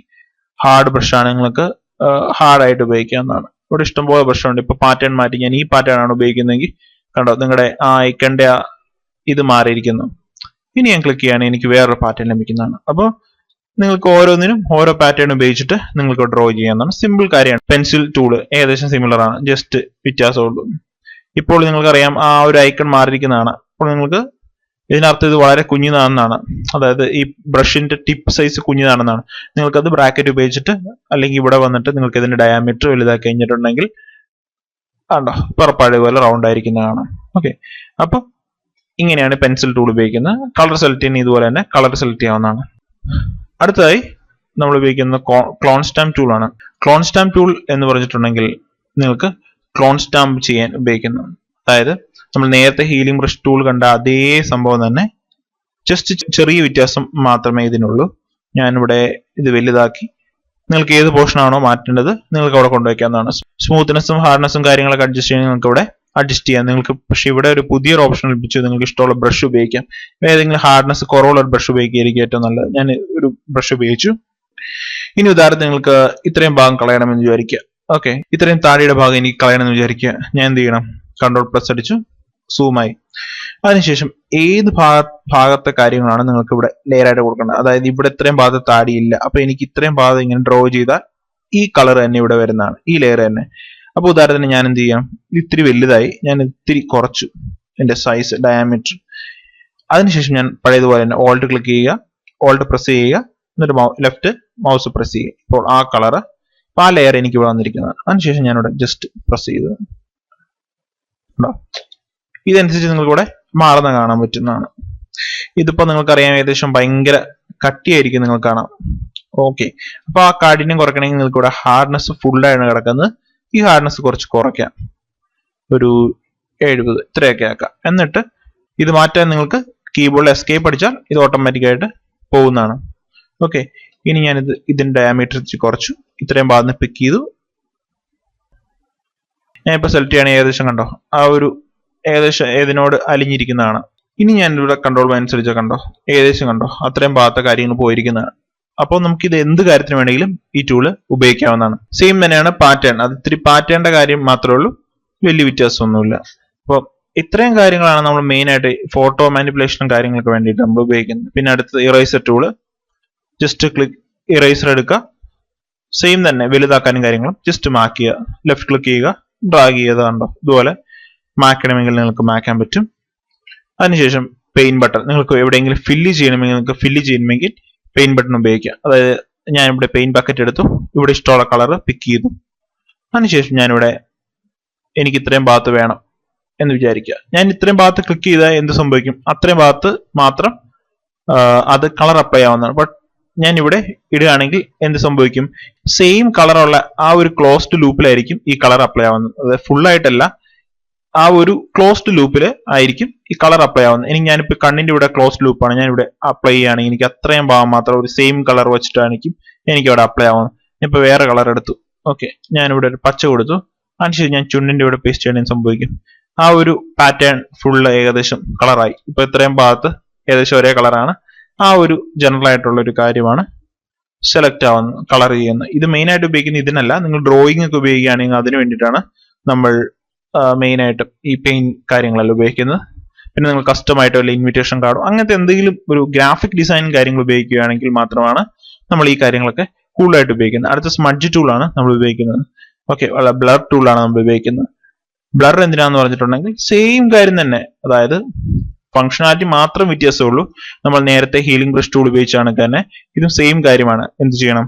ഹാർഡ് ബ്രഷാണ്, നിങ്ങൾക്ക് ഹാർഡായിട്ട് ഉപയോഗിക്കാവുന്നതാണ്. ഇവിടെ ഇഷ്ടംപോലെ ബ്രഷ് ഉണ്ട്. ഇപ്പൊ പാറ്റേൺ മാറ്റി ഞാൻ ഈ പാറ്റേൺ ആണ് ഉപയോഗിക്കുന്നതെങ്കിൽ കണ്ടോ, നിങ്ങളുടെ ആ ഐക്കന്റെ ഇത് മാറിയിരിക്കുന്നു. ഇനി ഞാൻ ക്ലിക്ക് ചെയ്യുകയാണെങ്കിൽ എനിക്ക് വേറൊരു പാറ്റേൺ ലഭിക്കുന്നതാണ്. അപ്പോൾ നിങ്ങൾക്ക് ഓരോന്നിനും ഓരോ പാറ്റേൺ ഉപയോഗിച്ചിട്ട് നിങ്ങൾക്ക് ഡ്രോ ചെയ്യാവുന്നതാണ്. സിമ്പിൾ കാര്യമാണ്. പെൻസിൽ ടൂള് ഏകദേശം സിമിലർ ആണ്, ജസ്റ്റ് വ്യത്യാസമുള്ളൂ. ഇപ്പോൾ നിങ്ങൾക്കറിയാം ആ ഒരു ഐക്കൺ മാറിയിരിക്കുന്നതാണ്. അപ്പോൾ നിങ്ങൾക്ക് ഇതിനർത്ഥം ഇത് വളരെ കുഞ്ഞിതാണെന്നാണ്, അതായത് ഈ ബ്രഷിന്റെ ടിപ്പ് സൈസ് കുഞ്ഞിതാണെന്നാണ്. നിങ്ങൾക്കത് ബ്രാക്കറ്റ് ഉപയോഗിച്ചിട്ട് അല്ലെങ്കിൽ ഇവിടെ വന്നിട്ട് നിങ്ങൾക്ക് ഇതിന്റെ ഡയാമീറ്റർ വലുതാക്കി കഴിഞ്ഞിട്ടുണ്ടെങ്കിൽ കണ്ടോ പുറപ്പാട് പോലെ റൗണ്ട് ആയിരിക്കുന്നതാണ്. ഓക്കെ, അപ്പൊ ഇങ്ങനെയാണ് പെൻസിൽ ടൂൾ ഉപയോഗിക്കുന്നത്. കളർ സെലക്ട് ചെയ്യുന്ന ഇതുപോലെ തന്നെ കളർ സെലക്ട് ചെയ്യാവുന്നതാണ്. അടുത്തതായി നമ്മൾ ഉപയോഗിക്കുന്ന ക്ലോൺ സ്റ്റാമ്പ് ടൂൾ ആണ്. ക്ലോൺ സ്റ്റാമ്പ് ടൂൾ എന്ന് പറഞ്ഞിട്ടുണ്ടെങ്കിൽ നിങ്ങൾക്ക് ക്ലോൺ സ്റ്റാമ്പ് ചെയ്യാൻ ഉപയോഗിക്കുന്നത്, അതായത് നമ്മൾ നേരത്തെ ഹീലിംഗ് ബ്രഷ് ടൂൾ കണ്ട അതേ സംഭവം തന്നെ, ജസ്റ്റ് ചെറിയ വ്യത്യാസം മാത്രമേ ഇതിനുള്ളൂ. ഞാനിവിടെ ഇത് വലുതാക്കി നിങ്ങൾക്ക് ഏത് പോർഷൻ ആണോ മാറ്റേണ്ടത് നിങ്ങൾക്ക് അവിടെ കൊണ്ടുവയ്ക്കാവുന്നതാണ്. സ്മൂത്ത്നെസ്സും ഹാർഡ്നെസ്സും കാര്യങ്ങളൊക്കെ അഡ്ജസ്റ്റ് ചെയ്യാൻ നിങ്ങൾക്ക് ഇവിടെ അഡ്ജസ്റ്റ് ചെയ്യാം നിങ്ങൾക്ക്. പക്ഷെ ഇവിടെ ഒരു പുതിയൊരു ഓപ്ഷൻ ലഭിച്ചു, നിങ്ങൾക്ക് ഇഷ്ടമുള്ള ബ്രഷ് ഉപയോഗിക്കാം. ഏതെങ്കിലും ഹാർഡ്നെസ് കുറവുള്ള ഒരു ബ്രഷ് ഉപയോഗിക്കുകയായിരിക്കും ഏറ്റവും നല്ലത്. ഞാൻ ഒരു ബ്രഷ് ഉപയോഗിച്ചു. ഇനി ഉദാഹരണത്തിന് നിങ്ങൾക്ക് ഇത്രയും ഭാഗം കളയണമെന്ന് വിചാരിക്കുക. ഓക്കെ, ഇത്രയും താടിയുടെ ഭാഗം എനിക്ക് കളയണമെന്ന് വിചാരിക്കുക. ഞാൻ എന്ത് ചെയ്യണം? കൺട്രോൾ പ്ലസ് അടിച്ചു, സൂമായി. അതിനുശേഷം ഏത് ഭാഗത്തെ കാര്യങ്ങളാണ് നിങ്ങൾക്ക് ഇവിടെ ലെയർ ആയിട്ട് കൊടുക്കേണ്ടത്. അതായത് ഇവിടെ ഇത്രയും ഭാഗത്ത് താടിയില്ല, അപ്പൊ എനിക്ക് ഇത്രയും ഭാഗം ഇങ്ങനെ ഡ്രോ ചെയ്താൽ ഈ കളർ തന്നെ ഇവിടെ വരുന്നതാണ്, ഈ ലെയർ തന്നെ. അപ്പൊ ഉദാഹരണത്തിന് ഞാൻ എന്ത് ചെയ്യാം? ഇത്തിരി വലുതായി, ഞാൻ ഇത്തിരി കുറച്ചു എന്റെ സൈസ്, ഡയാമീറ്റർ. അതിനുശേഷം ഞാൻ പഴയതുപോലെ തന്നെ ഓൾട്ട് ക്ലിക്ക് ചെയ്യുക, ഓൾട്ട് പ്രസ് ചെയ്യുക, എന്നിട്ട് ലെഫ്റ്റ് മൗസ് പ്രസ് ചെയ്യുക. ഇപ്പോൾ ആ കളർ, ആ ലെയർ എനിക്ക് ഇവിടെ വന്നിരിക്കുന്നതാണ്. അതിനുശേഷം ഞാനിവിടെ ജസ്റ്റ് പ്രസ് ചെയ്തു. ഇതനുസരിച്ച് നിങ്ങൾക്ക് ഇവിടെ മാറുന്ന കാണാൻ പറ്റുന്നതാണ്. ഇതിപ്പോ നിങ്ങൾക്കറിയാം ഏകദേശം ഭയങ്കര കട്ടിയായിരിക്കും നിങ്ങൾക്ക് കാണാം. ഓക്കെ, അപ്പൊ ആ കാഠിന്യം കുറയ്ക്കണമെങ്കിൽ നിങ്ങൾക്ക് ഇവിടെ ഹാർഡ്നെസ് ഫുള്ളായാണ് കിടക്കുന്നത്. ഈ ഹാർഡ്നെസ് കുറച്ച് കുറയ്ക്കാം, ഒരു 70 ഇത്രയൊക്കെ ആക്കാം. എന്നിട്ട് ഇത് മാറ്റാൻ നിങ്ങൾക്ക് കീബോർഡിൽ എസ്കേപ്പ് അടിച്ചാൽ ഇത് ഓട്ടോമാറ്റിക് ആയിട്ട് പോകുന്നതാണ്. ഓക്കെ, ഇനി ഞാനിത് ഇതിന്റെ ഡയാമീറ്റർ കുറച്ചു, ഇത്രയും ഭാഗത്ത് പിക്ക് ചെയ്തു. ഞാൻ ഇപ്പൊ സെലക്ട് ചെയ്യണേ ഏകദേശം കണ്ടോ ആ ഒരു ഏകദേശം ഏതിനോട് അലിഞ്ഞിരിക്കുന്നതാണ്. ഇനി ഞാൻ ഇവിടെ കൺട്രോൾ അനുസരിച്ച് കണ്ടോ ഏകദേശം കണ്ടോ അത്രയും ഭാഗത്തെ കാര്യങ്ങൾ പോയിരിക്കുന്നതാണ്. അപ്പോൾ നമുക്ക് ഇത് എന്ത് കാര്യത്തിന് വേണമെങ്കിലും ഈ ടൂള് ഉപയോഗിക്കാവുന്നതാണ്. സെയിം തന്നെയാണ് പാറ്റേൺ, അത് ഇത്തിരി പാറ്റേണിന്റെ കാര്യം മാത്രമേ ഉള്ളൂ, വലിയ വ്യത്യാസമൊന്നുമില്ല. അപ്പോൾ ഇത്രയും കാര്യങ്ങളാണ് നമ്മൾ മെയിൻ ആയിട്ട് ഫോട്ടോ മാനിപ്പുലേഷനും കാര്യങ്ങൾക്ക് വേണ്ടിയിട്ട് നമ്മൾ ഉപയോഗിക്കുന്നത്. പിന്നെ അടുത്തത് eraser tool, just click eraser എടുക്കുക, സെയിം തന്നെ വലുതാക്കാനും കാര്യങ്ങളും ജസ്റ്റ് മാർക്ക് ചെയ്യുക, ലെഫ്റ്റ് ക്ലിക്ക് ചെയ്യുക, ഡ്രാഗ് ചെയ്യുക. കണ്ടോ ഇതുപോലെ മാക്കണമെങ്കിൽ നിങ്ങൾക്ക് മാക്കാൻ പറ്റും. അതിനുശേഷം പെയിന്റ് ബട്ടൺ, നിങ്ങൾക്ക് എവിടെയെങ്കിലും ഫില്ല് ചെയ്യണമെങ്കിൽ നിങ്ങൾക്ക് ഫില്ല് ചെയ്യണമെങ്കിൽ പെയിന്റ് ബട്ടൺ ഉപയോഗിക്കാം. അതായത് ഞാൻ ഇവിടെ പെയിന്റ് ബക്കറ്റ് എടുത്തു, ഇവിടെ ഇഷ്ടമുള്ള കളർ പിക്ക് ചെയ്തു. അതിനുശേഷം ഞാനിവിടെ എനിക്ക് ഇത്രയും ഭാഗത്ത് വേണം എന്ന് വിചാരിക്കുക. ഞാൻ ഇത്രയും ഭാഗത്ത് ക്ലിക്ക് ചെയ്താൽ എന്ത് സംഭവിക്കും? അത്രയും ഭാഗത്ത് മാത്രം അത് കളർ അപ്ലൈ ആവുന്നതാണ്. ബട്ട് ഞാൻ ഇവിടെ ഇടുകയാണെങ്കിൽ എന്ത് സംഭവിക്കും? സെയിം കളറുള്ള ആ ഒരു ക്ലോസ്ഡ് ലൂപ്പിലായിരിക്കും ഈ കളർ അപ്ലൈ ആവുന്നത്. അതായത് ഫുൾ ആയിട്ടല്ല, ആ ഒരു ക്ലോസ്ഡ് ലൂപ്പിൽ ആയിരിക്കും ഈ കളർ അപ്ലൈ ആവുന്നത്. ഇനി ഞാനിപ്പോൾ കണ്ണിന്റെ ഇവിടെ ക്ലോസ്ഡ് ലൂപ്പാണ്, ഞാൻ ഇവിടെ അപ്ലൈ ചെയ്യുകയാണെങ്കിൽ എനിക്ക് അത്രയും ഭാഗം മാത്രം ഒരു സെയിം കളർ വെച്ചിട്ടായിരിക്കും എനിക്ക് ഇവിടെ അപ്ലൈ ആവുന്നത്. ഇപ്പൊ വേറെ കളർ എടുത്തു. ഓക്കെ, ഞാനിവിടെ ഒരു പച്ച കൊടുത്തു. അതിനുശേഷം ഞാൻ ചുണ്ടിന്റെ ഇവിടെ പേസ്റ്റ് ചെയ്യണമെങ്കിൽ സംഭവിക്കും ആ ഒരു പാറ്റേൺ ഫുള്ള് ഏകദേശം കളറായി. ഇപ്പൊ ഇത്രയും ഭാഗത്ത് ഏകദേശം ഒരേ കളറാണ്. ആ ഒരു ജനറൽ ആയിട്ടുള്ള ഒരു കാര്യമാണ് സെലക്ട് ആവുന്നത്, കളർ ചെയ്യുന്നത്. ഇത് മെയിൻ ആയിട്ട് ഉപയോഗിക്കുന്നത് ഇതിനല്ല, നിങ്ങൾ ഡ്രോയിങ് ഒക്കെ ഉപയോഗിക്കുകയാണെങ്കിൽ അതിന് വേണ്ടിയിട്ടാണ് നമ്മൾ മെയിൻ ആയിട്ട് ഈ പെയിന്റ് കാര്യങ്ങളെല്ലാം ഉപയോഗിക്കുന്നത്. പിന്നെ നിങ്ങൾ കസ്റ്റമായിട്ടോ അല്ലെങ്കിൽ ഇൻവിറ്റേഷൻ കാർഡോ അങ്ങനത്തെ എന്തെങ്കിലും ഒരു ഗ്രാഫിക് ഡിസൈൻ കാര്യങ്ങൾ ഉപയോഗിക്കുകയാണെങ്കിൽ മാത്രമാണ് നമ്മൾ ഈ കാര്യങ്ങളൊക്കെ കൂടുതലായിട്ട് ഉപയോഗിക്കുന്നത്. അടുത്ത സ്മഡ്ജ് ടൂളാണ് നമ്മൾ ഉപയോഗിക്കുന്നത്. ഓക്കെ, ബ്ലർ ടൂളാണ് നമ്മൾ ഉപയോഗിക്കുന്നത്. ബ്ലർ എന്തിനാന്ന് പറഞ്ഞിട്ടുണ്ടെങ്കിൽ സെയിം കാര്യം തന്നെ, അതായത് ഫംഗ്ഷനാലിറ്റി മാത്രം വ്യത്യാസമുള്ളൂ. നമ്മൾ നേരത്തെ ഹീലിംഗ് ബ്രഷ് ടൂൾ ഉപയോഗിച്ചാണ് തന്നെ ഇതും സെയിം കാര്യമാണ്. എന്ത് ചെയ്യണം?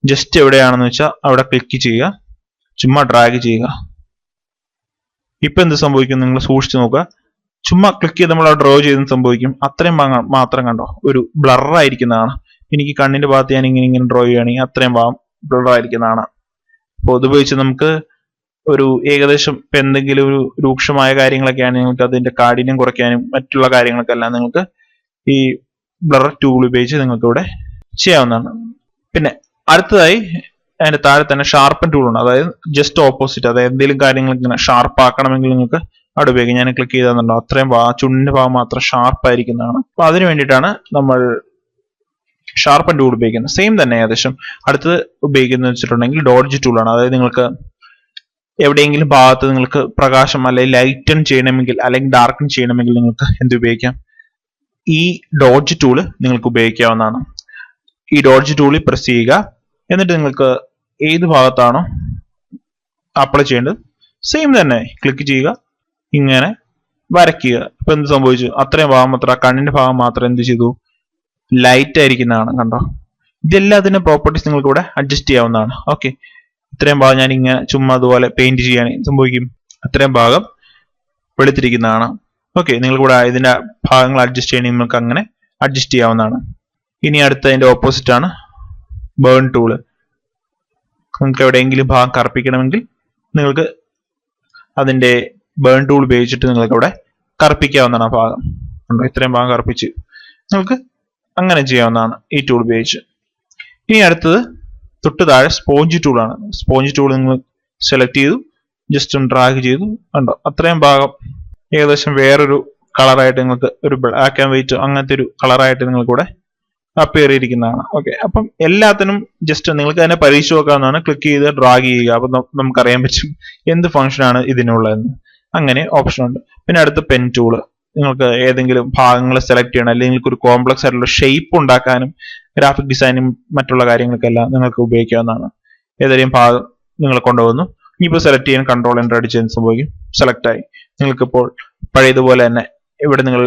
ജസ്റ്റ് എവിടെയാണെന്ന് വെച്ചാൽ അവിടെ ക്ലിക്ക് ചെയ്യുക, ചുമ്മാ ഡ്രാഗ് ചെയ്യുക. ഇപ്പൊ എന്ത് സംഭവിക്കും? നിങ്ങൾ സൂക്ഷിച്ചു നോക്കുക. ചുമ്മാ ക്ലിക്ക് ചെയ്ത് നമ്മൾ ഡ്രോ ചെയ്തെന്ന് സംഭവിക്കും. അത്രയും ഭാഗം മാത്രം കണ്ടോ ഒരു ബ്ലർ ആയിരിക്കുന്നതാണ്. എനിക്ക് കണ്ണിന്റെ ഭാഗത്ത് ഞാൻ ഇങ്ങനെ ഡ്രോ ചെയ്യുകയാണെങ്കിൽ അത്രയും ഭാഗം ബ്ലർ ആയിരിക്കുന്നതാണ്. അപ്പോൾ ഇതുപയോഗിച്ച് നമുക്ക് ഒരു ഏകദേശം ഇപ്പൊ എന്തെങ്കിലും ഒരു രൂക്ഷമായ കാര്യങ്ങളൊക്കെയാണ് നിങ്ങൾക്ക് അതിന്റെ കാഠിന്യം കുറയ്ക്കാനും മറ്റുള്ള കാര്യങ്ങൾക്കെല്ലാം നിങ്ങൾക്ക് ഈ ബ്ലർ ടൂൾ ഉപയോഗിച്ച് നിങ്ങൾക്ക് ഇവിടെ ചെയ്യാവുന്നതാണ്. പിന്നെ അടുത്തതായി അതിന്റെ താഴെ തന്നെ ഷാർപ്പൻ ടൂൾ ഉണ്ട്. അതായത് ജസ്റ്റ് ഓപ്പോസിറ്റ്, അതായത് എന്തെങ്കിലും കാര്യങ്ങൾ ഇങ്ങനെ ഷാർപ്പ് ആക്കണമെങ്കിൽ നിങ്ങൾക്ക് അവിടെ ഉപയോഗിക്കാം. ഞാൻ ക്ലിക്ക് ചെയ്താൽ അത്രയും ചുണ്ടിന്റെ ഭാഗം മാത്രം ഷാർപ്പ് ആയിരിക്കുന്നതാണ്. അപ്പൊ അതിന് വേണ്ടിയിട്ടാണ് നമ്മൾ ഷാർപ്പൻ ടൂൾ ഉപയോഗിക്കുന്നത്. സെയിം തന്നെ ഏകദേശം. അടുത്തത് ഉപയോഗിക്കുന്നത് വെച്ചിട്ടുണ്ടെങ്കിൽ ഡോഡ്ജ് ടൂളാണ്. അതായത് നിങ്ങൾക്ക് എവിടെയെങ്കിലും ഭാഗത്ത് നിങ്ങൾക്ക് പ്രകാശം അല്ലെങ്കിൽ ലൈറ്റൺ ചെയ്യണമെങ്കിൽ അല്ലെങ്കിൽ ഡാർക്കൺ ചെയ്യണമെങ്കിൽ നിങ്ങൾക്ക് എന്ത് ഉപയോഗിക്കാം? ഈ ഡോഡ്ജ് ടൂള് നിങ്ങൾക്ക് ഉപയോഗിക്കാവുന്നതാണ്. ഈ ഡോഡ്ജ് ടൂളിൽ പ്രസ് ചെയ്യുക. എന്നിട്ട് നിങ്ങൾക്ക് ഏത് ഭാഗത്താണോ അപ്ലൈ ചെയ്യേണ്ടത് സെയിം തന്നെ ക്ലിക്ക് ചെയ്യുക, ഇങ്ങനെ വരയ്ക്കുക. ഇപ്പൊ എന്ത് സംഭവിച്ചു? അത്രയും ഭാഗം മാത്രം, ആ കണ്ണിന്റെ ഭാഗം മാത്രം എന്ത് ചെയ്തു? ലൈറ്റ് ആയിരിക്കുന്നതാണ്. കണ്ടോ? ഇതെല്ലാത്തിനും പ്രോപ്പർട്ടീസ് നിങ്ങൾക്ക് ഇവിടെ അഡ്ജസ്റ്റ് ചെയ്യാവുന്നതാണ്. ഓക്കെ, ഇത്രയും ഭാഗം ഞാൻ ഇങ്ങനെ ചുമ്മാ അതുപോലെ പെയിന്റ് ചെയ്യുകയാണെങ്കിൽ സംഭവിക്കും, അത്രയും ഭാഗം വെളുത്തിരിക്കുന്നതാണ്. ഓക്കെ, നിങ്ങൾക്ക് ഇവിടെ ഇതിന്റെ ഭാഗങ്ങൾ അഡ്ജസ്റ്റ് ചെയ്യണമെങ്കിൽ നിങ്ങൾക്ക് അങ്ങനെ അഡ്ജസ്റ്റ് ചെയ്യാവുന്നതാണ്. ഇനി അടുത്തതിന്റെ ഓപ്പോസിറ്റ് ആണ് ബേൺ ടൂള്. നിങ്ങൾക്ക് എവിടെയെങ്കിലും ഭാഗം കറുപ്പിക്കണമെങ്കിൽ നിങ്ങൾക്ക് അതിന്റെ ബേൺ ടൂൾ ഉപയോഗിച്ചിട്ട് നിങ്ങൾക്ക് ഇവിടെ കറുപ്പിക്കാവുന്നതാണ് ആ ഭാഗം. ഇത്രയും ഭാഗം കറുപ്പിച്ച് നിങ്ങൾക്ക് അങ്ങനെ ചെയ്യാവുന്നതാണ് ഈ ടൂൾ ഉപയോഗിച്ച്. ഇനി അടുത്തത് തൊട്ട് താഴെ സ്പോഞ്ച് ടൂളാണ്. സ്പോഞ്ച് ടൂൾ നിങ്ങൾ സെലക്ട് ചെയ്തു, ജസ്റ്റ് ഒന്ന് ഡ്രാഗ് ചെയ്തു, കണ്ടോ? അത്രയും ഭാഗം ഏകദേശം വേറൊരു കളറായിട്ട് നിങ്ങൾക്ക് ഒരു ബ്ലാക്ക് ആൻഡ് വൈറ്റ് അങ്ങനത്തെ ഒരു കളറായിട്ട് നിങ്ങൾക്ക് ഇവിടെ അപ്പിയർ ചെയ്തിരിക്കുന്നതാണ്. ഓക്കെ, അപ്പം എല്ലാത്തിനും ജസ്റ്റ് നിങ്ങൾക്ക് തന്നെ പരീക്ഷ നോക്കാവുന്നതാണ്. ക്ലിക്ക് ചെയ്ത് ഡ്രാഗ് ചെയ്യുക, അപ്പം നമുക്കറിയാൻ പറ്റും എന്ത് ഫംഗ്ഷനാണ് ഇതിനുള്ളതെന്ന്. അങ്ങനെ ഓപ്ഷൻ ഉണ്ട്. പിന്നെ അടുത്ത പെൻ ടൂള്, നിങ്ങൾക്ക് ഏതെങ്കിലും ഭാഗങ്ങൾ സെലക്ട് ചെയ്യണം, അല്ലെങ്കിൽ നിങ്ങൾക്ക് ഒരു കോംപ്ലക്സ് ആയിട്ടുള്ള ഷേപ്പ് ഉണ്ടാക്കാനും ഗ്രാഫിക് ഡിസൈനും മറ്റുള്ള കാര്യങ്ങൾക്കെല്ലാം നിങ്ങൾക്ക് ഉപയോഗിക്കാവുന്നതാണ്. ഏതെങ്കിലും ഭാഗം നിങ്ങൾ കൊണ്ടുവന്നു, ഇനിയിപ്പോൾ സെലക്ട് ചെയ്യാൻ കൺട്രോൾ എൻ്റർ അടിച്ചതിന് സംഭവിക്കും സെലക്ട് ആയി. നിങ്ങൾക്കിപ്പോൾ പഴയതുപോലെ തന്നെ ഇവിടെ നിങ്ങൾ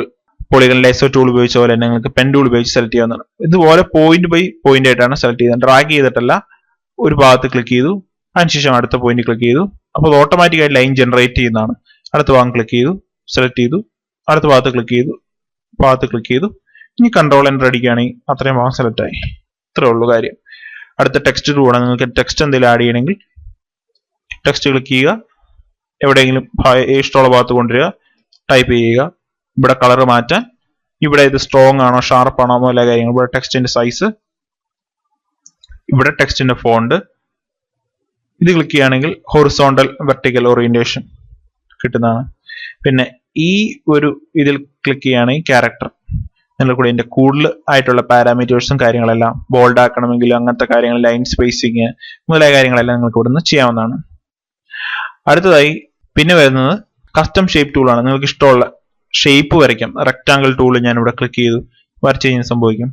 പോളിഗൺ ലേസർ ടൂൾ ഉപയോഗിച്ച പോലെ തന്നെ നിങ്ങൾക്ക് പെൻ ടൂൾ ഉപയോഗിച്ച് സെലക്ട് ചെയ്യാവുന്നതാണ്. ഇതുപോലെ പോയിന്റ് ബൈ പോയിന്റ് ആയിട്ടാണ് സെലക്ട് ചെയ്യുന്നത്. ഡ്രാഗ് ചെയ്തിട്ടല്ല, ഒരു ഭാഗത്ത് ക്ലിക്ക് ചെയ്തു, അതിനുശേഷം അടുത്ത പോയിന്റ് ക്ലിക്ക് ചെയ്തു, അപ്പോൾ ഓട്ടോമാറ്റിക്കായി ലൈൻ ജനറേറ്റ് ചെയ്യുന്നതാണ്. അടുത്ത ഭാഗം ക്ലിക്ക് ചെയ്തു, സെലക്ട് ചെയ്തു, അടുത്ത ഭാഗത്ത് ക്ലിക്ക് ചെയ്തു, ഇനി കൺട്രോൾ എൻ്റർ അടിക്കുകയാണെങ്കിൽ അത്രയും ഭാഗം സെലക്ട് ആയി. ഇത്രേ ഉള്ളൂ കാര്യം. അടുത്ത ടെക്സ്റ്റ് ടൂൾ ആണ്. നിങ്ങൾക്ക് ടെക്സ്റ്റ് എന്തെങ്കിലും ആഡ് ചെയ്യണമെങ്കിൽ ടെക്സ്റ്റ് ക്ലിക്ക് ചെയ്യുക, എവിടെയെങ്കിലും ഇഷ്ടമുള്ള ഭാഗത്ത് കൊണ്ടുവരിക, ടൈപ്പ് ചെയ്യുക. ഇവിടെ കളർ മാറ്റാൻ, ഇവിടെ ഇത് സ്ട്രോങ് ആണോ ഷാർപ്പ് ആണോ എല്ലാ കാര്യങ്ങളും, ഇവിടെ ടെക്സ്റ്റിന്റെ സൈസ്, ഇവിടെ ടെക്സ്റ്റിന്റെ ഫോണ്ട്, ഇത് ക്ലിക്ക് ചെയ്യുകയാണെങ്കിൽ ഹൊറിസോണ്ടൽ വെർട്ടിക്കൽ ഓറിയന്റേഷൻ കിട്ടുന്നതാണ്. പിന്നെ ഈ ഒരു ഇതിൽ ക്ലിക്ക് ചെയ്യുകയാണെങ്കിൽ ക്യാരക്ടർ, നിങ്ങൾ കൂടെ ഇതിന്റെ കൂടുതൽ ആയിട്ടുള്ള പാരാമീറ്റേഴ്സും കാര്യങ്ങളെല്ലാം ബോൾഡ് ആക്കണമെങ്കിൽ അങ്ങനത്തെ കാര്യങ്ങൾ, ലൈൻ സ്പേസിങ് മുതലായ കാര്യങ്ങളെല്ലാം നിങ്ങൾക്ക് ഇവിടെ നിന്ന് ചെയ്യാവുന്നതാണ്. അടുത്തതായി പിന്നെ വരുന്നത് കസ്റ്റം ഷേപ്പ് ടൂൾ ആണ്. നിങ്ങൾക്ക് ഇഷ്ടമുള്ള ഷേപ്പ് വരയ്ക്കാം. റെക്ടാങ്കിൾ ടൂൾ ഞാൻ ഇവിടെ ക്ലിക്ക് ചെയ്തു, വരച്ച് കഴിഞ്ഞാൽ സംഭവിക്കും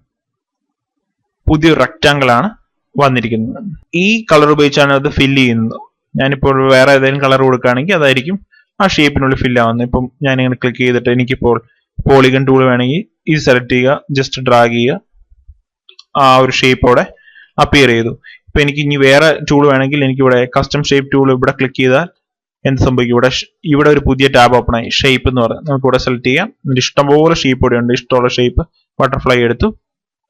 പുതിയൊരു റെക്ടാങ്കിൾ ആണ് വന്നിരിക്കുന്നത്. ഈ കളർ ഉപയോഗിച്ചാണ് അത് ഫില്ല് ചെയ്യുന്നത്. ഞാനിപ്പോൾ വേറെ ഏതെങ്കിലും കളർ കൊടുക്കുകയാണെങ്കിൽ അതായിരിക്കും ആ ഷേപ്പിനുള്ളിൽ ഫില്ല് ആവുന്നത്. ഇപ്പം ഞാനിങ്ങനെ ക്ലിക്ക് ചെയ്തിട്ട് എനിക്കിപ്പോൾ പോളിഗൺ ടൂൾ വേണമെങ്കിൽ ഇത് സെലക്ട് ചെയ്യുക, ജസ്റ്റ് ഡ്രാഗ് ചെയ്യുക, ആ ഒരു ഷേപ്പോടെ അപ്പിയർ ചെയ്തു. ഇപ്പൊ എനിക്ക് ഇനി വേറെ ടൂൾ വേണമെങ്കിൽ എനിക്കിവിടെ കസ്റ്റം ഷേപ്പ് ടൂൾ ഇവിടെ ക്ലിക്ക് ചെയ്താൽ എന്ത് സംഭവിക്കും? ഇവിടെ ഒരു പുതിയ ടാബ് ഓപ്പൺ ആയി, ഷേപ്പ് എന്ന് പറയുന്നത്. നമുക്ക് ഇവിടെ സെലക്ട് ചെയ്യാം. എന്നിട്ട് ഇഷ്ടംപോലെ ഷേപ്പ് ഇവിടെ ഉണ്ട്. ഇഷ്ടമുള്ള ഷേപ്പ് ബട്ടർഫ്ലൈ എടുത്തു,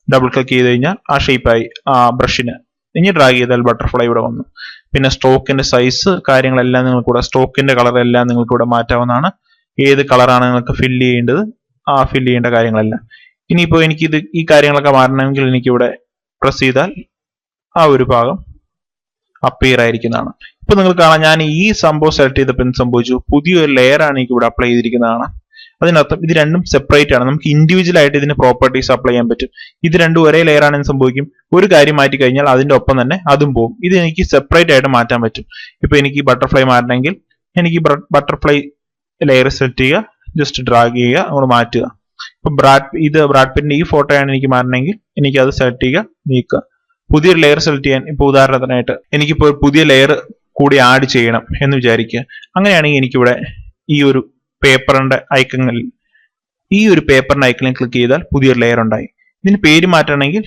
ഡബിൾ ക്ലിക്ക് ചെയ്ത് കഴിഞ്ഞാൽ ആ ഷേപ്പായി ആ ബ്രഷിന്. ഇനി ഡ്രാഗ് ചെയ്താൽ ബട്ടർഫ്ലൈ ഇവിടെ വന്നു. പിന്നെ സ്ട്രോക്കിന്റെ സൈസ് കാര്യങ്ങളെല്ലാം നിങ്ങൾക്ക് ഇവിടെ, സ്ട്രോക്കിന്റെ കളർ എല്ലാം നിങ്ങൾക്ക് ഇവിടെ മാറ്റാവുന്നതാണ്. ഏത് കളറാണ് നിങ്ങൾക്ക് ഫില്ല് ചെയ്യേണ്ടത് ആ ഫില്ല് ചെയ്യേണ്ട കാര്യങ്ങളെല്ലാം. ഇനിയിപ്പോൾ എനിക്കിത് ഈ കാര്യങ്ങളൊക്കെ മാറണമെങ്കിൽ എനിക്കിവിടെ പ്രസ് ചെയ്താൽ ആ ഒരു ഭാഗം അപ്പിയർ ആയിരിക്കുന്നതാണ്. ഇപ്പൊ നിങ്ങൾ കാണാം, ഞാൻ ഈ സംഭവം സെലക്ട് ചെയ്തപ്പോൾ എന്ത് സംഭവിച്ചു? പുതിയൊരു ലെയർ ആണ് എനിക്ക് ഇവിടെ അപ്ലൈ ചെയ്തിരിക്കുന്നതാണ്. അതിനർത്ഥം ഇത് രണ്ടും സെപ്പറേറ്റ് ആണ്. നമുക്ക് ഇൻഡിവിജ്വൽ ആയിട്ട് ഇതിന് പ്രോപ്പർട്ടീസ് അപ്ലൈ ചെയ്യാൻ പറ്റും. ഇത് രണ്ടും ഒരേ ലെയർ ആണെന്ന് സംഭവിക്കും. ഒരു കാര്യം മാറ്റി കഴിഞ്ഞാൽ അതിന്റെ ഒപ്പം തന്നെ അതും പോകും. ഇത് എനിക്ക് സെപ്പറേറ്റ് ആയിട്ട് മാറ്റാൻ പറ്റും. ഇപ്പൊ എനിക്ക് ബട്ടർഫ്ലൈ മാറ്റണമെങ്കിൽ എനിക്ക് ബട്ടർഫ്ലൈ ലെയർ സെലക്ട് ചെയ്യുക, ജസ്റ്റ് ഡ്രാഗ് ചെയ്യുക, അങ്ങോട്ട് മാറ്റുക. ഇപ്പൊ ബ്രാഡ് പിറ്റിന്റെ ഈ ഫോട്ടോയാണ് എനിക്ക് മാറണമെങ്കിൽ എനിക്ക് അത് സെലക്ട് ചെയ്യുക, നീക്കുക. പുതിയൊരു ലെയർ സെലക്ട് ചെയ്യാൻ, ഇപ്പൊ ഉദാഹരണത്തിനായിട്ട് എനിക്കിപ്പോൾ പുതിയ ലെയർ കൂടി ആഡ് ചെയ്യണം എന്ന് വിചാരിക്കുക. അങ്ങനെയാണെങ്കിൽ എനിക്കിവിടെ ഈ ഒരു പേപ്പറിന്റെ ഐക്കണിൽ ക്ലിക്ക് ചെയ്താൽ പുതിയൊരു ലെയർ ഉണ്ടായി. ഇതിന് പേര് മാറ്റണമെങ്കിൽ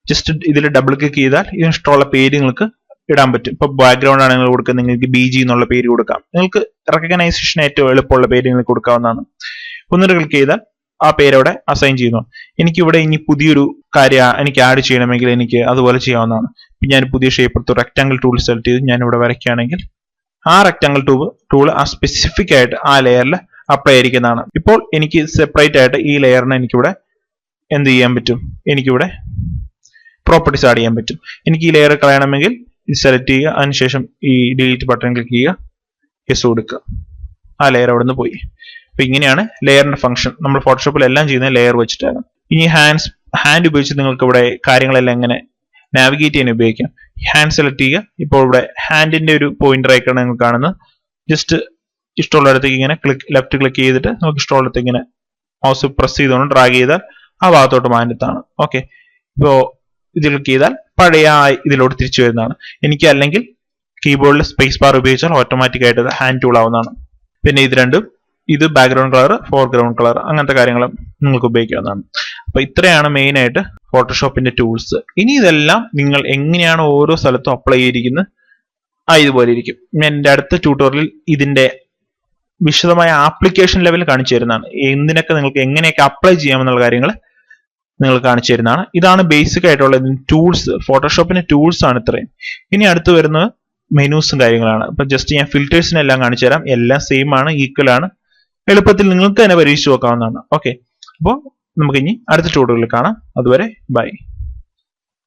ജസ്റ്റ് ഇതിൽ ഡബിൾ ക്ലിക്ക് ചെയ്താൽ ഇതിന് ഇഷ്ടമുള്ള പേര് നിങ്ങൾക്ക് ഇടാൻ പറ്റും. ഇപ്പൊ ബാക്ക്ഗ്രൗണ്ട് ആണ് നിങ്ങൾ കൊടുക്കുന്നത്, നിങ്ങൾക്ക് BG എന്നുള്ള പേര് കൊടുക്കാം. നിങ്ങൾക്ക് റെക്കഗ്നൈസേഷൻ ഏറ്റവും എളുപ്പമുള്ള പേര് നിങ്ങൾക്ക് കൊടുക്കാവുന്നതാണ്. ഒന്നിട്ട് ക്ലിക്ക് ചെയ്താൽ ആ പേരവിടെ അസൈൻ ചെയ്യുന്നു. എനിക്കിവിടെ ഇനി പുതിയൊരു കാര്യം എനിക്ക് ആഡ് ചെയ്യണമെങ്കിൽ എനിക്ക് അതുപോലെ ചെയ്യാവുന്നതാണ്. ഞാൻ പുതിയ ഷേപ്പ് എടുത്തു, റെക്ടാങ്കിൾ ടൂൾ സെലക്ട് ചെയ്ത് ഞാൻ ഇവിടെ വരയ്ക്കുകയാണെങ്കിൽ ആ റെക്ടാങ്കിൾ ടൂൾ ആ സ്പെസിഫിക് ആയിട്ട് ആ ലെയറിൽ അപ്ലൈ ആയിരിക്കുന്നതാണ്. ഇപ്പോൾ എനിക്ക് സെപ്പറേറ്റ് ആയിട്ട് ഈ ലെയറിനെ എനിക്കിവിടെ എന്ത് ചെയ്യാൻ പറ്റും? എനിക്കിവിടെ പ്രോപ്പർട്ടീസ് ആഡ് ചെയ്യാൻ പറ്റും. എനിക്ക് ഈ ലെയർ കളയണമെങ്കിൽ ഇത് സെലക്ട് ചെയ്യുക, അതിനുശേഷം ഈ ഡിലീറ്റ് ബട്ടൺ ക്ലിക്ക് ചെയ്യുക, യെസ് കൊടുക്കുക, ആ ലെയർ അവിടെ നിന്ന് പോയി. അപ്പൊ ഇങ്ങനെയാണ് ലെയറിന്റെ ഫംഗ്ഷൻ. നമ്മൾ ഫോട്ടോഷോപ്പിൽ എല്ലാം ചെയ്യുന്നത് ലെയർ വെച്ചിട്ടാണ്. ഇനി ഹാൻഡ് ഉപയോഗിച്ച് നിങ്ങൾക്ക് ഇവിടെ കാര്യങ്ങളെല്ലാം എങ്ങനെ നാവിഗേറ്റ് ചെയ്യാൻ ഉപയോഗിക്കാം. ഹാൻഡ് സെലക്ട് ചെയ്യുക. ഇപ്പോൾ ഇവിടെ ഹാൻഡിന്റെ ഒരു പോയിന്റർ ഐക്കൺ നിങ്ങൾ കാണുന്നത്. ജസ്റ്റ് ഇഷ്ടമുള്ളിടത്തേക്ക് ഇങ്ങനെ ലെഫ്റ്റ് ക്ലിക്ക് ചെയ്തിട്ട് നമുക്ക് ഇഷ്ടമുള്ളിടത്തേക്ക് ഇങ്ങനെ മൗസ് പ്രസ് ചെയ്തുകൊണ്ട് ഡ്രാഗ് ചെയ്താൽ ആ ഭാഗത്തോട്ട് മാറ്റത്താണ്. ഓക്കെ, ഇപ്പോൾ ഇത് ക്ലിക്ക് ചെയ്താൽ പഴയ ഇതിലോട്ട് തിരിച്ചു വരുന്നതാണ്. എനിക്ക് അല്ലെങ്കിൽ കീബോർഡിൽ സ്പേസ് ബാർ ഉപയോഗിച്ചാൽ ഓട്ടോമാറ്റിക് ആയിട്ട് ഹാൻഡ് ടൂൾ ആവുന്നതാണ്. പിന്നെ ഇത് രണ്ടും, ഇത് ബാക്ക്ഗ്രൗണ്ട് കളർ, ഫോർഗ്രൗണ്ട് കളർ, അങ്ങനത്തെ കാര്യങ്ങളും നിങ്ങൾക്ക് ഉപയോഗിക്കാവുന്നതാണ്. അപ്പൊ ഇത്രയാണ് മെയിൻ ആയിട്ട് ഫോട്ടോഷോപ്പിന്റെ ടൂൾസ്. ഇനി ഇതെല്ലാം നിങ്ങൾ എങ്ങനെയാണ് ഓരോ സ്ഥലത്തും അപ്ലൈ ചെയ്തിരിക്കുന്നത് ഇതുപോലെ ഇരിക്കും. ഞാൻ എൻ്റെ അടുത്ത ട്യൂട്ടോറിയലിൽ ഇതിന്റെ വിശദമായ ആപ്ലിക്കേഷൻ ലെവൽ കാണിച്ചു തരുന്നതാണ്. എന്തിനൊക്കെ നിങ്ങൾക്ക് എങ്ങനെയൊക്കെ അപ്ലൈ ചെയ്യാമെന്നുള്ള കാര്യങ്ങൾ നിങ്ങൾ കാണിച്ചു തരുന്നതാണ്. ഇതാണ് ബേസിക് ആയിട്ടുള്ള ടൂൾസ്. ഫോട്ടോഷോപ്പിന്റെ ടൂൾസ് ആണ് ഇത്രയും. ഇനി അടുത്ത് വരുന്നത് മെനൂസും കാര്യങ്ങളാണ്. അപ്പൊ ജസ്റ്റ് ഞാൻ ഫിൽറ്റേഴ്സിനെല്ലാം കാണിച്ചു തരാം. എല്ലാം സെയിം ആണ്, ഈക്വൽ ആണ്. എളുപ്പത്തിൽ നിങ്ങൾക്ക് തന്നെ പരീക്ഷിച്ച് നോക്കാവുന്നതാണ്. ഓക്കെ, അപ്പോൾ നമുക്ക് ഇനി അടുത്ത ട്യൂട്ടോറിയലിൽ കാണാം. അതുവരെ ബൈ.